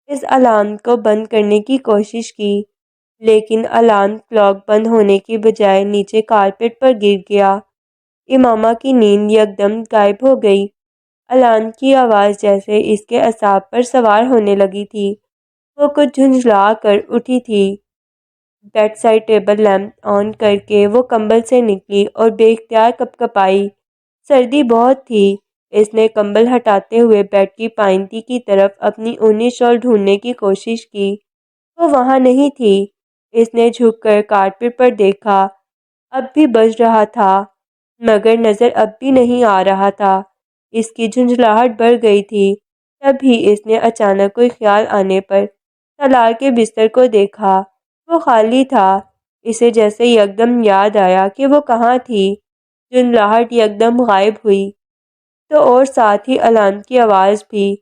اس الارم کو بند کرنے کی کوشش کی، لیکن الارم کلاک بند ہونے کی بجائے نیچے کارپیٹ پر گر گیا۔ امامہ کی نیند یکدم غائب ہو گئی۔ الارم کی آواز جیسے اس کے اعصاب پر سوار ہونے لگی تھی۔ وہ کچھ جھنجھلا کر اٹھی تھی۔ بیڈ سائڈ ٹیبل لیمپ آن کر کے وہ کمبل سے نکلی اور بے اختیار کپکپائی۔ سردی بہت تھی۔ اس نے کمبل ہٹاتے ہوئے بیڈ کی پائنتی کی طرف اپنی اونی شال ڈھونڈنے کی کوشش کی۔ وہ وہاں نہیں تھی۔ اس نے جھک کر کارپیٹ پر دیکھا۔ اب بھی بج رہا تھا، مگر نظر اب بھی نہیں آ رہا تھا۔ اس کی جھنجھلاہٹ بڑھ گئی تھی۔ تب ہی اس نے اچانک کوئی خیال آنے پر سالار کے بستر کو دیکھا۔ وہ خالی تھا۔ اسے جیسے یکدم یاد آیا کہ وہ کہاں تھی۔ جھنجھلاہٹ یکدم غائب ہوئی تو اور ساتھ ہی الارم کی آواز بھی۔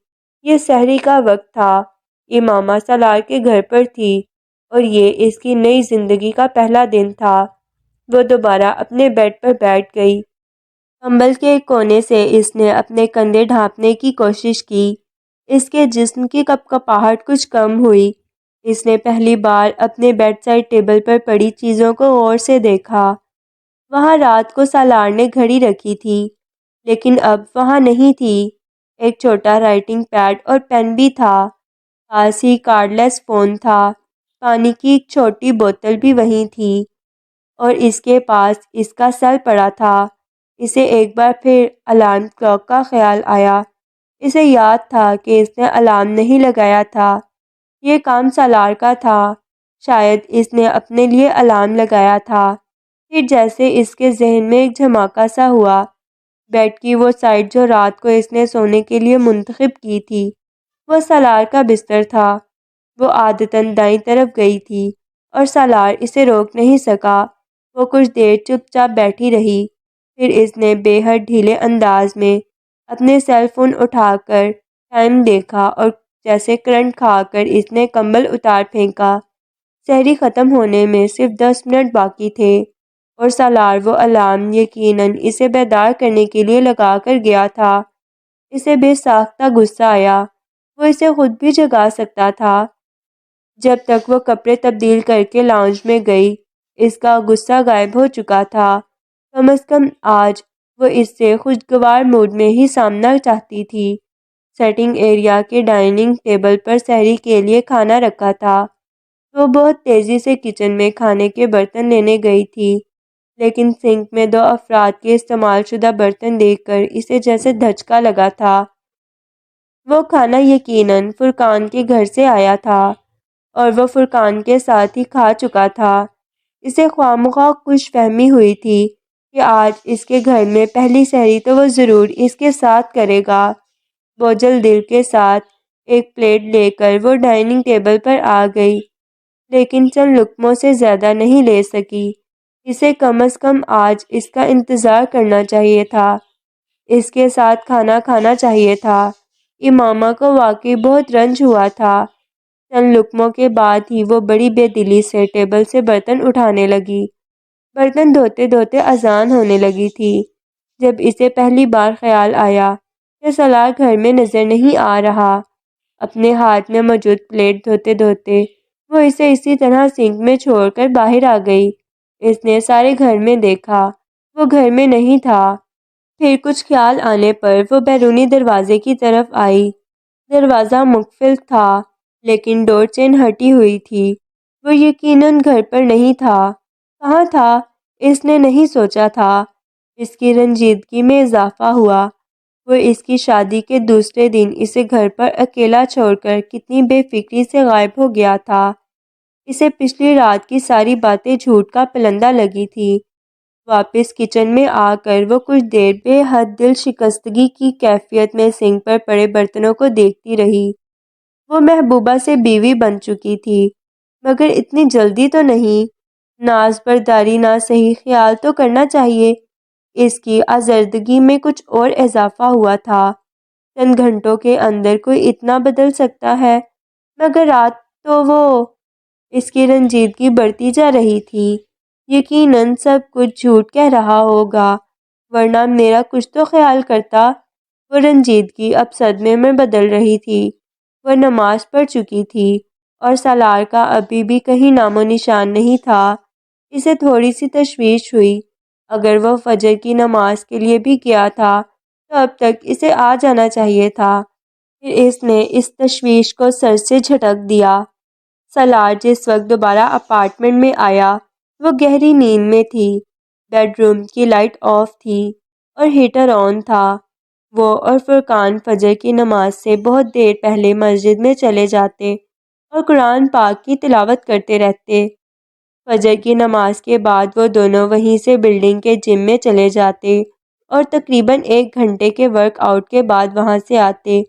یہ سحری کا وقت تھا۔ امامہ سالار کے گھر پر تھی اور یہ اس کی نئی زندگی کا پہلا دن تھا۔ وہ دوبارہ اپنے بیڈ پر بیٹھ گئی۔ کمبل کے ایک کونے سے اس نے اپنے کندھے ڈھانپنے کی کوشش کی۔ اس کے جسم کی کپکپاہٹ کچھ کم ہوئی۔ اس نے پہلی بار اپنے بیڈ سائڈ ٹیبل پر پڑی چیزوں کو غور سے دیکھا۔ وہاں رات کو سالار نے گھڑی رکھی تھی، لیکن اب وہاں نہیں تھی۔ ایک چھوٹا رائٹنگ پیڈ اور پین بھی تھا۔ پاس ہی کارڈ لیس فون تھا۔ پانی کی ایک چھوٹی بوتل بھی وہیں تھی اور اس کے پاس اس کا سیل پڑا تھا۔ اسے ایک بار پھر الارم کلاک کا خیال آیا۔ اسے یاد تھا کہ اس نے الارم نہیں لگایا تھا۔ یہ کام سالار کا تھا۔ شاید اس نے اپنے لیے الارم لگایا تھا۔ پھر جیسے اس کے ذہن میں ایک دھماکہ سا ہوا۔ بیڈ کی وہ سائڈ جو رات کو اس نے سونے کے لیے منتخب کی تھی، وہ سالار کا بستر تھا۔ وہ عادتاً دائیں طرف گئی تھی اور سالار اسے روک نہیں سکا۔ وہ کچھ دیر چپ چاپ بیٹھی رہی۔ پھر اس نے بے حد ڈھیلے انداز میں اپنے سیل فون اٹھا کر ٹائم دیکھا اور جیسے کرنٹ کھا کر اس نے کمبل اتار پھینکا۔ سحری ختم ہونے میں صرف 10 منٹ باقی تھے اور سالار وہ الارم یقیناً اسے بیدار کرنے کے لیے لگا کر گیا تھا۔ اسے بے ساختہ غصہ آیا۔ وہ اسے خود بھی جگا سکتا تھا۔ جب تک وہ کپڑے تبدیل کر کے لاؤنج میں گئی، اس کا غصہ غائب ہو چکا تھا۔ کم از کم آج وہ اس سے خوشگوار موڈ میں ہی سامنا چاہتی تھی۔ سیٹنگ ایریا کے ڈائننگ ٹیبل پر سحری کے لیے کھانا رکھا تھا۔ وہ بہت تیزی سے کچن میں کھانے کے برتن لینے گئی تھی، لیکن سنک میں 2 افراد کے استعمال شدہ برتن دیکھ کر اسے جیسے دھچکا لگا تھا۔ وہ کھانا یقیناً فرقان کے گھر سے آیا تھا اور وہ فرقان کے ساتھ ہی کھا چکا تھا۔ اسے خواہ مخواہ خوش فہمی ہوئی تھی کہ آج اس کے گھر میں پہلی سحری تو وہ ضرور اس کے ساتھ کرے گا۔ بوجھل دل کے ساتھ ایک پلیٹ لے کر وہ ڈائننگ ٹیبل پر آ گئی، لیکن چند لقموں سے زیادہ نہیں لے سکی۔ اسے کم از کم آج اس کا انتظار کرنا چاہیے تھا۔ اس کے ساتھ کھانا کھانا چاہیے تھا۔ امامہ کو واقعی بہت رنج ہوا تھا۔ چند لقموں کے بعد ہی وہ بڑی بے دلی سے ٹیبل سے برتن اٹھانے لگی۔ برتن دھوتے دھوتے اذان ہونے لگی تھی جب اسے پہلی بار خیال آیا کہ سالار گھر میں نظر نہیں آ رہا۔ اپنے ہاتھ میں موجود پلیٹ دھوتے دھوتے وہ اسے اسی طرح سنک میں چھوڑ کر باہر آ گئی۔ اس نے سارے گھر میں دیکھا، وہ گھر میں نہیں تھا۔ پھر کچھ خیال آنے پر وہ بیرونی دروازے کی طرف آئی۔ دروازہ مقفل تھا، لیکن ڈور چین ہٹی ہوئی تھی۔ وہ یقیناً گھر پر نہیں تھا۔ کہاں تھا؟ اس نے نہیں سوچا تھا۔ اس کی رنجیدگی میں اضافہ ہوا۔ وہ اس کی شادی کے دوسرے دن اسے گھر پر اکیلا چھوڑ کر کتنی بے فکری سے غائب ہو گیا تھا۔ اسے پچھلی رات کی ساری باتیں جھوٹ کا پلندہ لگی تھی۔ واپس کچن میں آ کر وہ کچھ دیر بے حد دل شکستگی کی کیفیت میں سنک پر پڑے برتنوں کو دیکھتی رہی۔ وہ محبوبہ سے بیوی بن چکی تھی، مگر اتنی جلدی تو نہیں۔ ناز برداری نہ صحیح، خیال تو کرنا چاہیے۔ اس کی آزردگی میں کچھ اور اضافہ ہوا تھا۔ چند گھنٹوں کے اندر کوئی اتنا بدل سکتا ہے؟ مگر رات تو وہ… اس کی رنجیدگی بڑھتی جا رہی تھی۔ یقیناً سب کچھ جھوٹ کہہ رہا ہوگا، ورنہ میرا کچھ تو خیال کرتا۔ وہ رنجیدگی اب صدمے میں بدل رہی تھی۔ وہ نماز پڑھ چکی تھی اور سالار کا ابھی بھی کہیں نام و نشان نہیں تھا۔ اسے تھوڑی سی تشویش ہوئی۔ اگر وہ فجر کی نماز کے لیے بھی گیا تھا تو اب تک اسے آ جانا چاہیے تھا۔ پھر اس نے اس تشویش کو سر سے جھٹک دیا۔ سالار جس وقت دوبارہ اپارٹمنٹ میں آیا وہ گہری نیند میں تھی۔ بیڈ روم کی لائٹ آف تھی اور ہیٹر آن تھا۔ وہ اور فرقان فجر کی نماز سے بہت دیر پہلے مسجد میں چلے جاتے اور قرآن پاک کی تلاوت کرتے رہتے۔ فجر کی نماز کے بعد وہ دونوں وہیں سے بلڈنگ کے جم میں چلے جاتے اور تقریباً 1 گھنٹے کے ورک آؤٹ کے بعد وہاں سے آتے،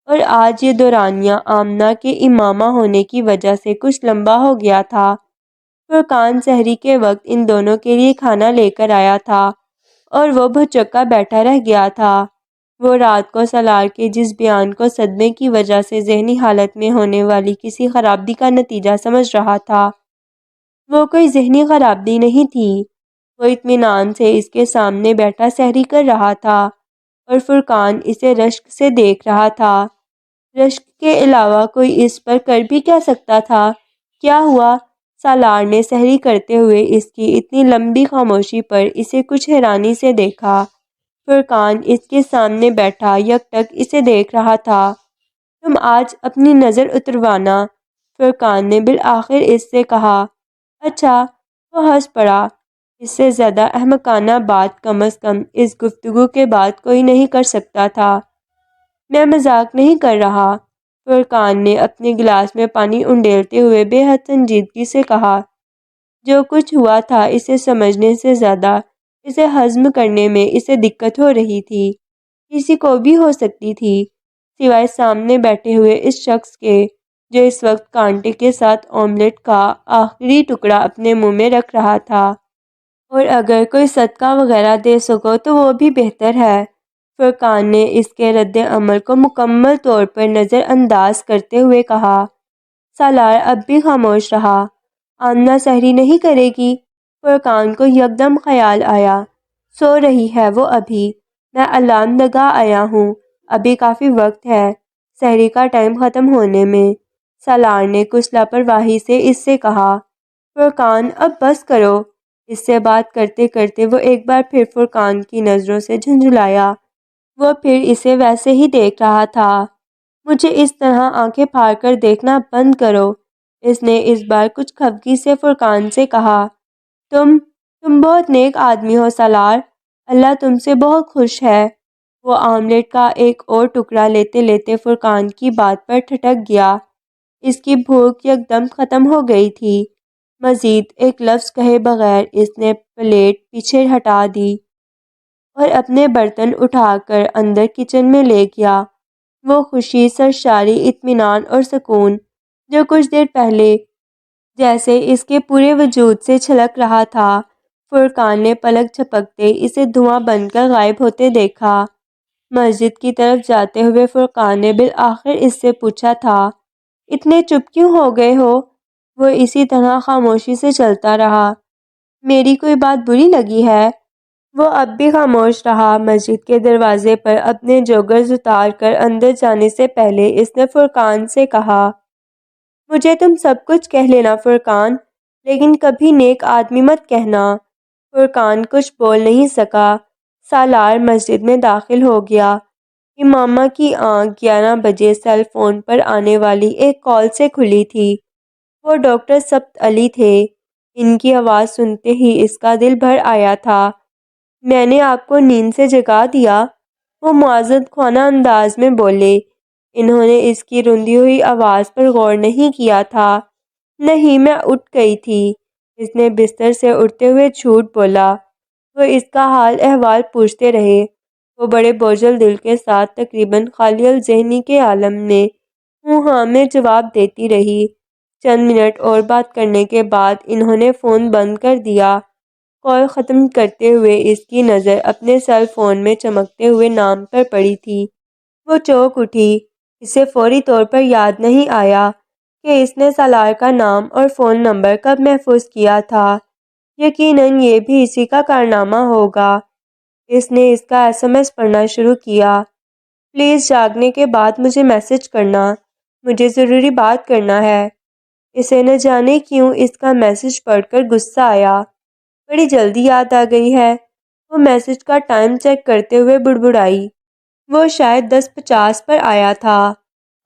اور آج یہ دورانیہ آمنہ کے امامہ ہونے کی وجہ سے کچھ لمبا ہو گیا تھا۔ فرقان سحری کے وقت ان دونوں کے لیے کھانا لے کر آیا تھا اور وہ بھچکا بیٹھا رہ گیا تھا۔ وہ رات کو سالار کے جس بیان کو صدمے کی وجہ سے ذہنی حالت میں ہونے والی کسی خرابی کا نتیجہ سمجھ رہا تھا، وہ کوئی ذہنی خرابی نہیں تھی۔ وہ اطمینان سے اس کے سامنے بیٹھا سحری کر رہا تھا اور فرقان اسے رشک سے دیکھ رہا تھا۔ رشک کے علاوہ کوئی اس پر کر بھی کیا سکتا تھا؟ کیا ہوا؟ سالار نے سحری کرتے ہوئے اس کی اتنی لمبی خاموشی پر اسے کچھ حیرانی سے دیکھا۔ فرقان اس کے سامنے بیٹھا یکٹک اسے دیکھ رہا تھا۔ تم آج اپنی نظر اتروانا، فرقان نے بالآخر اس سے کہا۔ اچھا، وہ ہنس پڑا۔ اس سے زیادہ احمقانہ بات کم از کم اس گفتگو کے بعد کوئی نہیں کر سکتا تھا۔ میں مذاق نہیں کر رہا، فرقان نے اپنے گلاس میں پانی انڈیلتے ہوئے بے حد سنجیدگی سے کہا۔ جو کچھ ہوا تھا اسے سمجھنے سے زیادہ اسے ہضم کرنے میں اسے دقت ہو رہی تھی۔ کسی کو بھی ہو سکتی تھی، سوائے سامنے بیٹھے ہوئے اس شخص کے جو اس وقت کانٹے کے ساتھ آملیٹ کا آخری ٹکڑا اپنے منہ میں رکھ رہا تھا۔ اور اگر کوئی صدقہ وغیرہ دے سکو تو وہ بھی بہتر ہے۔ فرقان نے اس کے رد عمل کو مکمل طور پر نظر انداز کرتے ہوئے کہا۔ سالار اب بھی خاموش رہا۔ آمنہ سحری نہیں کرے گی؟ فرقان کو یکدم خیال آیا۔ سو رہی ہے وہ ابھی، میں الارم لگا آیا ہوں، ابھی کافی وقت ہے سحری کا ٹائم ختم ہونے میں، سالار نے کچھ لاپرواہی سے اس سے کہا۔ فرقان اب بس کرو۔ اس سے بات کرتے کرتے وہ ایک بار پھر فرقان کی نظروں سے جھنجھلایا۔ وہ پھر اسے ویسے ہی دیکھ رہا تھا۔ مجھے اس طرح آنکھیں پھاڑ کر دیکھنا بند کرو، اس نے اس بار کچھ خفگی سے فرقان سے کہا۔ تم بہت نیک آدمی ہو سالار، اللہ تم سے بہت خوش ہے۔ وہ آملیٹ کا ایک اور ٹکڑا لیتے لیتے فرقان کی بات پر ٹھٹک گیا۔ اس کی بھوک یکدم ختم ہو گئی تھی۔ مزید ایک لفظ کہے بغیر اس نے پلیٹ پیچھے ہٹا دی اور اپنے برتن اٹھا کر اندر کچن میں لے گیا۔ وہ خوشی، سرشاری، اطمینان اور سکون جو کچھ دیر پہلے جیسے اس کے پورے وجود سے چھلک رہا تھا، فرقان نے پلک جھپکتے اسے دھواں بن کر غائب ہوتے دیکھا۔ مسجد کی طرف جاتے ہوئے فرقان نے بالآخر اس سے پوچھا تھا، اتنے چپ کیوں ہو گئے ہو؟ وہ اسی طرح خاموشی سے چلتا رہا۔ میری کوئی بات بری لگی ہے؟ وہ اب بھی خاموش رہا۔ مسجد کے دروازے پر اپنے جوگرز اتار کر اندر جانے سے پہلے اس نے فرقان سے کہا، مجھے تم سب کچھ کہہ لینا فرقان، لیکن کبھی نیک آدمی مت کہنا۔ فرقان کچھ بول نہیں سکا۔ سالار مسجد میں داخل ہو گیا۔ امامہ کی آنکھ 11 بجے سیل فون پر آنے والی ایک کال سے کھلی تھی۔ وہ ڈاکٹر سبت علی تھے۔ ان کی آواز سنتے ہی اس کا دل بھر آیا تھا۔ میں نے آپ کو نیند سے جگا دیا؟ وہ معذرت خواہ انداز میں بولے۔ انہوں نے اس کی رندی ہوئی آواز پر غور نہیں کیا تھا۔ نہیں، میں اٹھ گئی تھی، اس نے بستر سے اٹھتے ہوئے جھوٹ بولا۔ وہ اس کا حال احوال پوچھتے رہے۔ وہ بڑے بوجھل دل کے ساتھ تقریباً خالی الذہنی کے عالم میں ہاں میں جواب دیتی رہی۔ چند منٹ اور بات کرنے کے بعد انہوں نے فون بند کر دیا۔ کال ختم کرتے ہوئے اس کی نظر اپنے سیل فون میں چمکتے ہوئے نام پر پڑی تھی۔ وہ چونک اٹھی۔ اسے فوری طور پر یاد نہیں آیا کہ اس نے سالار کا نام اور فون نمبر کب محفوظ کیا تھا۔ یقیناً یہ بھی اسی کا کارنامہ ہوگا۔ اس نے اس کا SMS پڑھنا شروع کیا۔ پلیز جاگنے کے بعد مجھے میسج کرنا، مجھے ضروری بات کرنا ہے۔ اسے نہ جانے کیوں اس کا میسج پڑھ کر غصہ آیا۔ بڑی جلدی یاد آ گئی ہے۔ وہ میسج کا ٹائم چیک کرتے ہوئے بڑبڑائی۔ وہ شاید 10:50 پر آیا تھا۔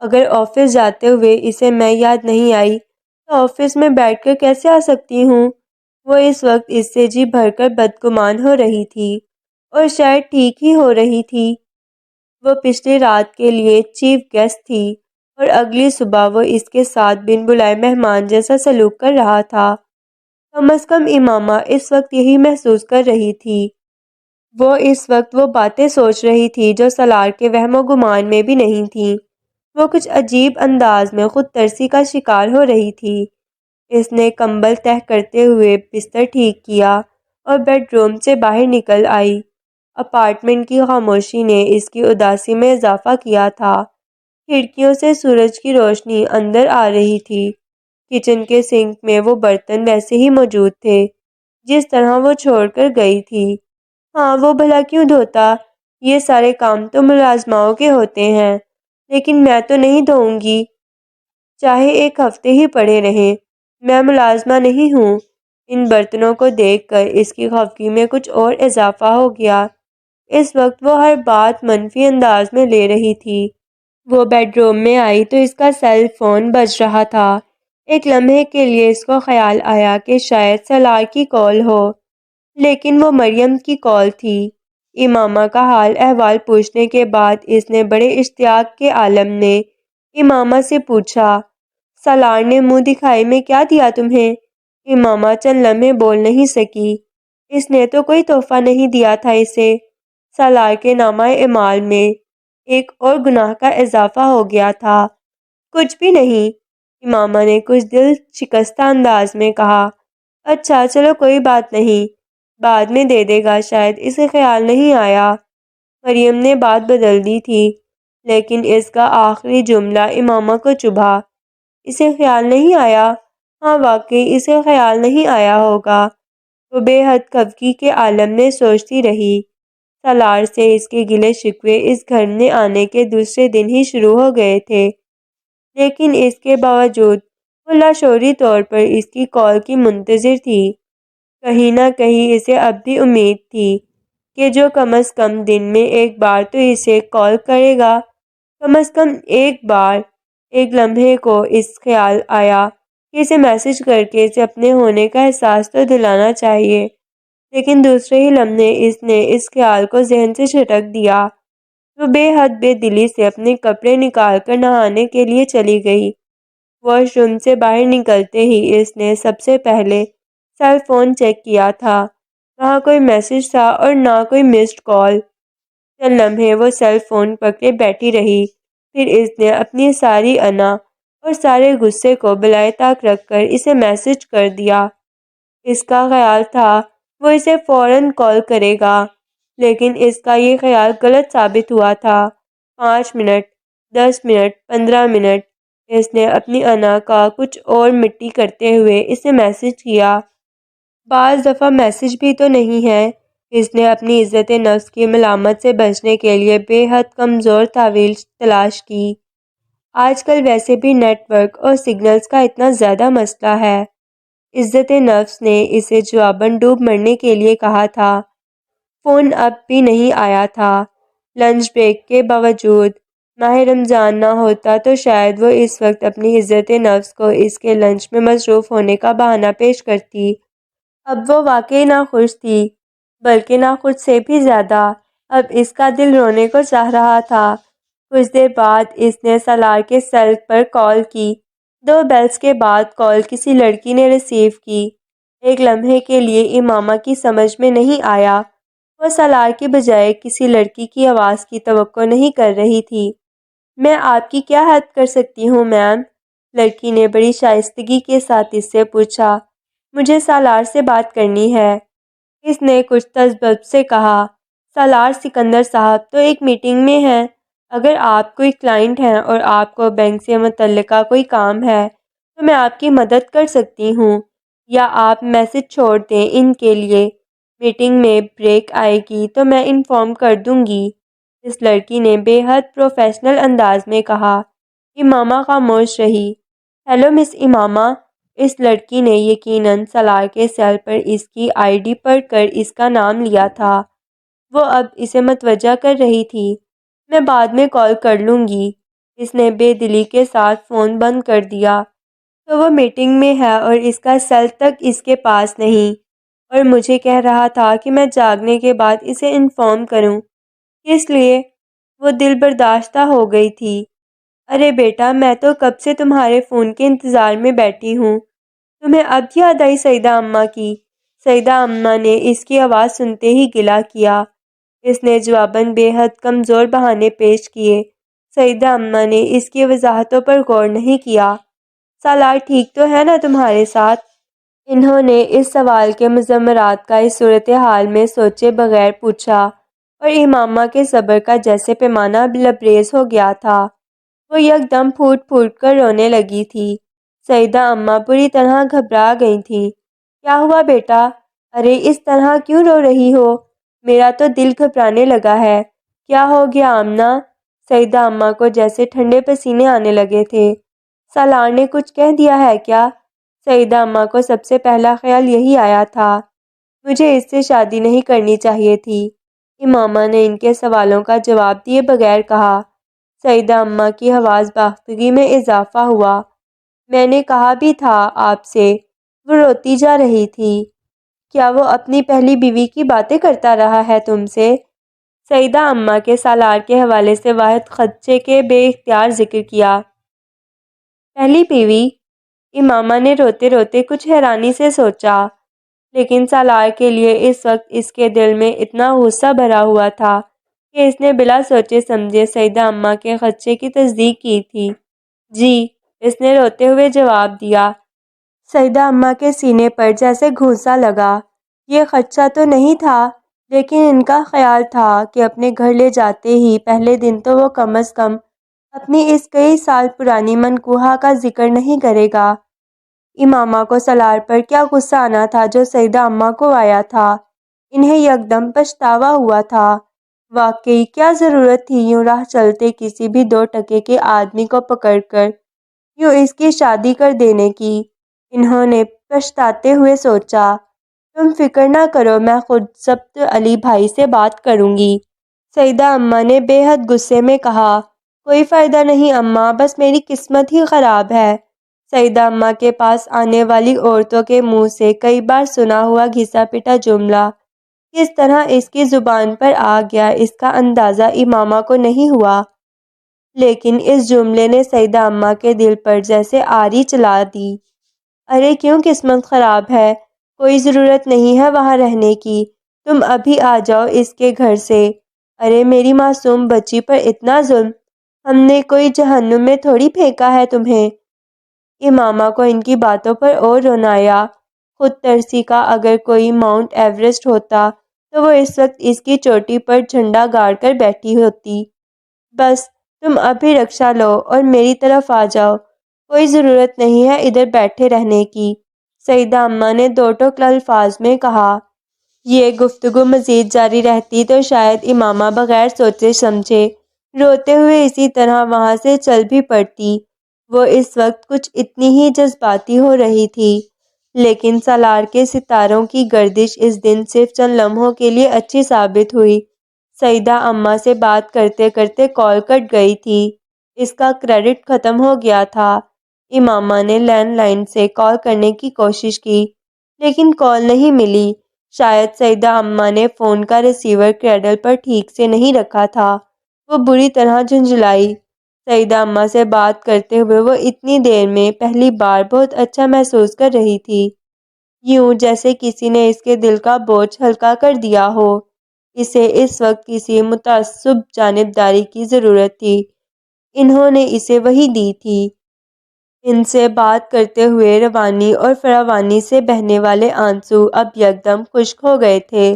اگر آفس جاتے ہوئے اسے میں یاد نہیں آئی تو آفس میں بیٹھ کر کیسے آ سکتی ہوں؟ وہ اس وقت اس سے جی بھر کر بدگمان ہو رہی تھی اور شاید ٹھیک ہی ہو رہی تھی۔ وہ پچھلی رات کے لیے چیف گیسٹ تھی اور اگلی صبح وہ اس کے ساتھ بن بلائے مہمان جیسا سلوک کر رہا تھا۔ کم از کم امامہ اس وقت یہی محسوس کر رہی تھی۔ وہ اس وقت وہ باتیں سوچ رہی تھی جو سالار کے وہم و گمان میں بھی نہیں تھیں۔ وہ کچھ عجیب انداز میں خود ترسی کا شکار ہو رہی تھی۔ اس نے کمبل تہہ کرتے ہوئے بستر ٹھیک کیا اور بیڈ روم سے باہر نکل آئی۔ اپارٹمنٹ کی خاموشی نے اس کی اداسی میں اضافہ کیا تھا۔ کھڑکیوں سے سورج کی روشنی اندر آ رہی تھی۔ کچن کے سنک میں وہ برتن ویسے ہی موجود تھے جس طرح وہ چھوڑ کر گئی تھی۔ ہاں، وہ بھلا کیوں دھوتا؟ یہ سارے کام تو ملازماؤں کے ہوتے ہیں، لیکن میں تو نہیں دھوؤں گی، چاہے ایک ہفتے ہی پڑے رہیں، میں ملازمہ نہیں ہوں۔ ان برتنوں کو دیکھ کر اس کی خفگی میں کچھ اور اضافہ ہو گیا۔ اس وقت وہ ہر بات منفی انداز میں لے رہی تھی۔ وہ بیڈ روم میں آئی تو اس کا سیل فون بج رہا تھا۔ ایک لمحے کے لیے اس کو خیال آیا کہ شاید سالار کی کال ہو، لیکن وہ مریم کی کال تھی۔ امامہ کا حال احوال پوچھنے کے بعد اس نے بڑے اشتیاق کے عالم نے امامہ سے پوچھا، سالار نے منہ دکھائے میں کیا دیا تمہیں؟ امامہ چند لمحے بول نہیں سکی۔ اس نے تو کوئی تحفہ نہیں دیا تھا اسے۔ سالار کے نامہ اعمال میں ایک اور گناہ کا اضافہ ہو گیا تھا۔ کچھ بھی نہیں، امامہ نے کچھ دل شکستہ انداز میں کہا۔ اچھا چلو کوئی بات نہیں، بعد میں دے دے گا، شاید اسے خیال نہیں آیا۔ مریم نے بات بدل دی تھی، لیکن اس کا آخری جملہ امامہ کو چبھا۔ اسے خیال نہیں آیا؟ ہاں واقعی اسے خیال نہیں آیا ہوگا۔ وہ بے حد خفگی کے عالم میں سوچتی رہی۔ سالار سے اس کے گلے شکوے اس گھر میں آنے کے دوسرے دن ہی شروع ہو گئے تھے، لیکن اس کے باوجود وہ لاشعوری طور پر اس کی کال کی منتظر تھی۔ کہیں نہ کہیں اسے اب بھی امید تھی کہ جو کم از کم دن میں ایک بار تو اسے کال کرے گا۔ کم از کم ایک بار۔ ایک لمحے کو اس خیال آیا کہ اسے میسج کر کے اسے اپنے ہونے کا احساس تو دلانا چاہیے، لیکن دوسرے ہی لمحے اس نے اس خیال کو ذہن سے جھٹک دیا۔ وہ بے حد بے دلی سے اپنے کپڑے نکال کر نہانے کے لیے چلی گئی۔ واش روم سے باہر نکلتے ہی اس نے سب سے پہلے سیل فون چیک کیا تھا۔ وہاں کوئی میسج تھا اور نہ کوئی مسڈ کال۔ چند لمحے وہ سیل فون پکڑے بیٹھی رہی، پھر اس نے اپنی ساری انا اور سارے غصے کو بالائے طاق رکھ کر اسے میسج کر دیا۔ اس کا خیال تھا وہ اسے فوراً کال کرے گا، لیکن اس کا یہ خیال غلط ثابت ہوا تھا۔ 5 منٹ، 10 منٹ، 15 منٹ اس نے اپنی انا کا کچھ اور مٹی کرتے ہوئے اسے میسج کیا۔ بعض دفعہ میسج بھی تو نہیں ہے۔ اس نے اپنی عزت نفس کی ملامت سے بچنے کے لیے بے حد کمزور تعویل تلاش کی۔ آج کل ویسے بھی نیٹ ورک اور سگنلز کا اتنا زیادہ مسئلہ ہے۔ عزت نفس نے اسے جواباً ڈوب مرنے کے لیے کہا تھا۔ فون اب بھی نہیں آیا تھا۔ لنچ بریک کے باوجود ماہ رمضان نہ ہوتا تو شاید وہ اس وقت اپنی عزت نفس کو اس کے لنچ میں مصروف ہونے کا بہانہ پیش کرتی۔ اب وہ واقعی ناخوش تھی، بلکہ ناخوش سے بھی زیادہ۔ اب اس کا دل رونے کو چاہ رہا تھا۔ کچھ دیر بعد اس نے سالار کے سیل پر کال کی۔ 2 بیلز کے بعد کال کسی لڑکی نے ریسیو کی۔ ایک لمحے کے لیے امامہ کی سمجھ میں نہیں آیا۔ وہ سالار کے بجائے کسی لڑکی کی آواز کی توقع نہیں کر رہی تھی۔ میں آپ کی کیا ہیلپ کر سکتی ہوں میم؟ لڑکی نے بڑی شائستگی کے ساتھ اس سے پوچھا۔ مجھے سالار سے بات کرنی ہے۔ اس نے کچھ تذبذب سے کہا۔ سالار سکندر صاحب تو ایک میٹنگ میں ہیں۔ اگر آپ کوئی کلائنٹ ہیں اور آپ کو بینک سے متعلقہ کوئی کام ہے تو میں آپ کی مدد کر سکتی ہوں، یا آپ میسج چھوڑ دیں ان کے لیے۔ میٹنگ میں بریک آئے گی تو میں انفارم کر دوں گی، اس لڑکی نے بے حد پروفیشنل انداز میں کہا۔ امامہ خاموش رہی۔ ہیلو مس امامہ، اس لڑکی نے یقیناً سالار کے سیل پر اس کی آئی ڈی پڑھ کر اس کا نام لیا تھا۔ وہ اب اسے متوجہ کر رہی تھی۔ میں بعد میں کال کر لوں گی۔ اس نے بے دلی کے ساتھ فون بند کر دیا۔ تو وہ میٹنگ میں ہے اور اس کا سیل تک اس کے پاس نہیں، اور مجھے کہہ رہا تھا کہ میں جاگنے کے بعد اسے انفارم کروں۔ اس لیے وہ دل برداشتہ ہو گئی تھی۔ ارے بیٹا، میں تو کب سے تمہارے فون کے انتظار میں بیٹھی ہوں۔ تمہیں اب یاد آئی سیدہ اماں کی؟ سیدہ اماں نے اس کی آواز سنتے ہی گلہ کیا۔ اس نے جواباً بے حد کمزور بہانے پیش کیے۔ سیدہ اماں نے اس کی وضاحتوں پر غور نہیں کیا۔ سالار ٹھیک تو ہے نا تمہارے ساتھ؟ انہوں نے اس سوال کے مضمرات کا اس صورتحال میں سوچے بغیر پوچھا، اور امامہ کے صبر کا جیسے پیمانہ لبریز ہو گیا تھا۔ وہ یکدم پھوٹ پھوٹ کر رونے لگی تھی۔ سیدہ اماں بری طرح گھبرا گئی تھیں۔ کیا ہوا بیٹا؟ ارے اس طرح کیوں رو رہی ہو؟ میرا تو دل گھبرانے لگا ہے۔ کیا ہو گیا آمنہ؟ سیدہ اماں کو جیسے ٹھنڈے پسینے آنے لگے تھے۔ سالار نے کچھ کہہ دیا ہے کیا؟ سیدہ اماں کو سب سے پہلا خیال یہی آیا تھا۔ مجھے اس سے شادی نہیں کرنی چاہیے تھی، امامہ نے ان کے سوالوں کا جواب دیے بغیر کہا۔ سیدہ اماں کی آواز باختگی میں اضافہ ہوا۔ میں نے کہا بھی تھا آپ سے۔ وہ روتی جا رہی تھی۔ کیا وہ اپنی پہلی بیوی کی باتیں کرتا رہا ہے تم سے؟ سیدہ اماں کے سالار کے حوالے سے واحد خدشے کے بے اختیار ذکر کیا۔ پہلی بیوی؟ امامہ نے روتے روتے کچھ حیرانی سے سوچا، لیکن سالار کے لیے اس وقت اس کے دل میں اتنا غصہ بھرا ہوا تھا کہ اس نے بلا سوچے سمجھے سیدہ اماں کے خدشے کی تصدیق کی تھی۔ جی، اس نے روتے ہوئے جواب دیا۔ سیدہ اماں کے سینے پر جیسے گھونسا لگا۔ یہ خدشہ تو نہیں تھا، لیکن ان کا خیال تھا کہ اپنے گھر لے جاتے ہی پہلے دن تو وہ کم از کم اپنی اس کئی سال پرانی منقوہہ کا ذکر نہیں کرے گا۔ امامہ کو سالار پر کیا غصہ آنا تھا جو سیدہ اماں کو آیا تھا۔ انہیں یکدم پچھتاوا ہوا تھا۔ واقعی کیا ضرورت تھی یوں راہ چلتے کسی بھی 2 ٹکے کے آدمی کو پکڑ کر یوں اس کی شادی کر دینے کی؟ انہوں نے پچھتاتے ہوئے سوچا۔ تم فکر نہ کرو، میں خود ضبط علی بھائی سے بات کروں گی، سیدہ اماں نے بے حد غصے میں کہا۔ کوئی فائدہ نہیں اماں، بس میری قسمت ہی خراب ہے۔ سیدہ اماں کے پاس آنے والی عورتوں کے منہ سے کئی بار سنا ہوا گھسا پٹا جملہ کس طرح اس کی زبان پر آ گیا اس کا اندازہ امامہ کو نہیں ہوا، لیکن اس جملے نے سیدہ اماں کے دل پر جیسے آری چلا دی۔ ارے کیوں قسمت خراب ہے؟ کوئی ضرورت نہیں ہے وہاں رہنے کی، تم ابھی آ جاؤ اس کے گھر سے۔ ارے میری معصوم بچی پر اتنا ظلم، ہم نے کوئی جہنم میں تھوڑی پھینکا ہے تمہیں۔ امامہ کو ان کی باتوں پر اور رونا آیا۔ خود ترسی کا اگر کوئی ماؤنٹ ایورسٹ ہوتا تو وہ اس وقت اس کی چوٹی پر جھنڈا گاڑ کر بیٹھی ہوتی۔ بس تم ابھی رکشہ لو اور میری طرف آ جاؤ، کوئی ضرورت نہیں ہے ادھر بیٹھے رہنے کی، سیدہ اماں نے 2 ٹوک الفاظ میں کہا۔ یہ گفتگو مزید جاری رہتی تو شاید امامہ بغیر سوچے سمجھے روتے ہوئے اسی طرح وہاں سے چل بھی پڑتی۔ وہ اس وقت کچھ اتنی ہی جذباتی ہو رہی تھی، لیکن سالار کے ستاروں کی گردش اس دن صرف چند لمحوں کے لیے اچھی ثابت ہوئی۔ سیدہ اماں سے بات کرتے کرتے کال کٹ گئی تھی، اس کا کریڈٹ ختم ہو گیا تھا۔ امامہ نے لینڈ لائن سے کال کرنے کی کوشش کی، لیکن کال نہیں ملی۔ شاید سیدہ اماں نے فون کا ریسیور کریڈل پر ٹھیک سے نہیں رکھا تھا۔ وہ بری طرح جھنجھلائی۔ سیدہ اماں سے بات کرتے ہوئے وہ اتنی دیر میں پہلی بار بہت اچھا محسوس کر رہی تھی، یوں جیسے کسی نے اس کے دل کا بوجھ ہلکا کر دیا ہو۔ اسے اس وقت کسی متعصب جانبداری کی ضرورت تھی، انہوں نے اسے وہی دی تھی۔ ان سے بات کرتے ہوئے روانی اور فراوانی سے بہنے والے آنسو اب یکدم خشک ہو گئے تھے۔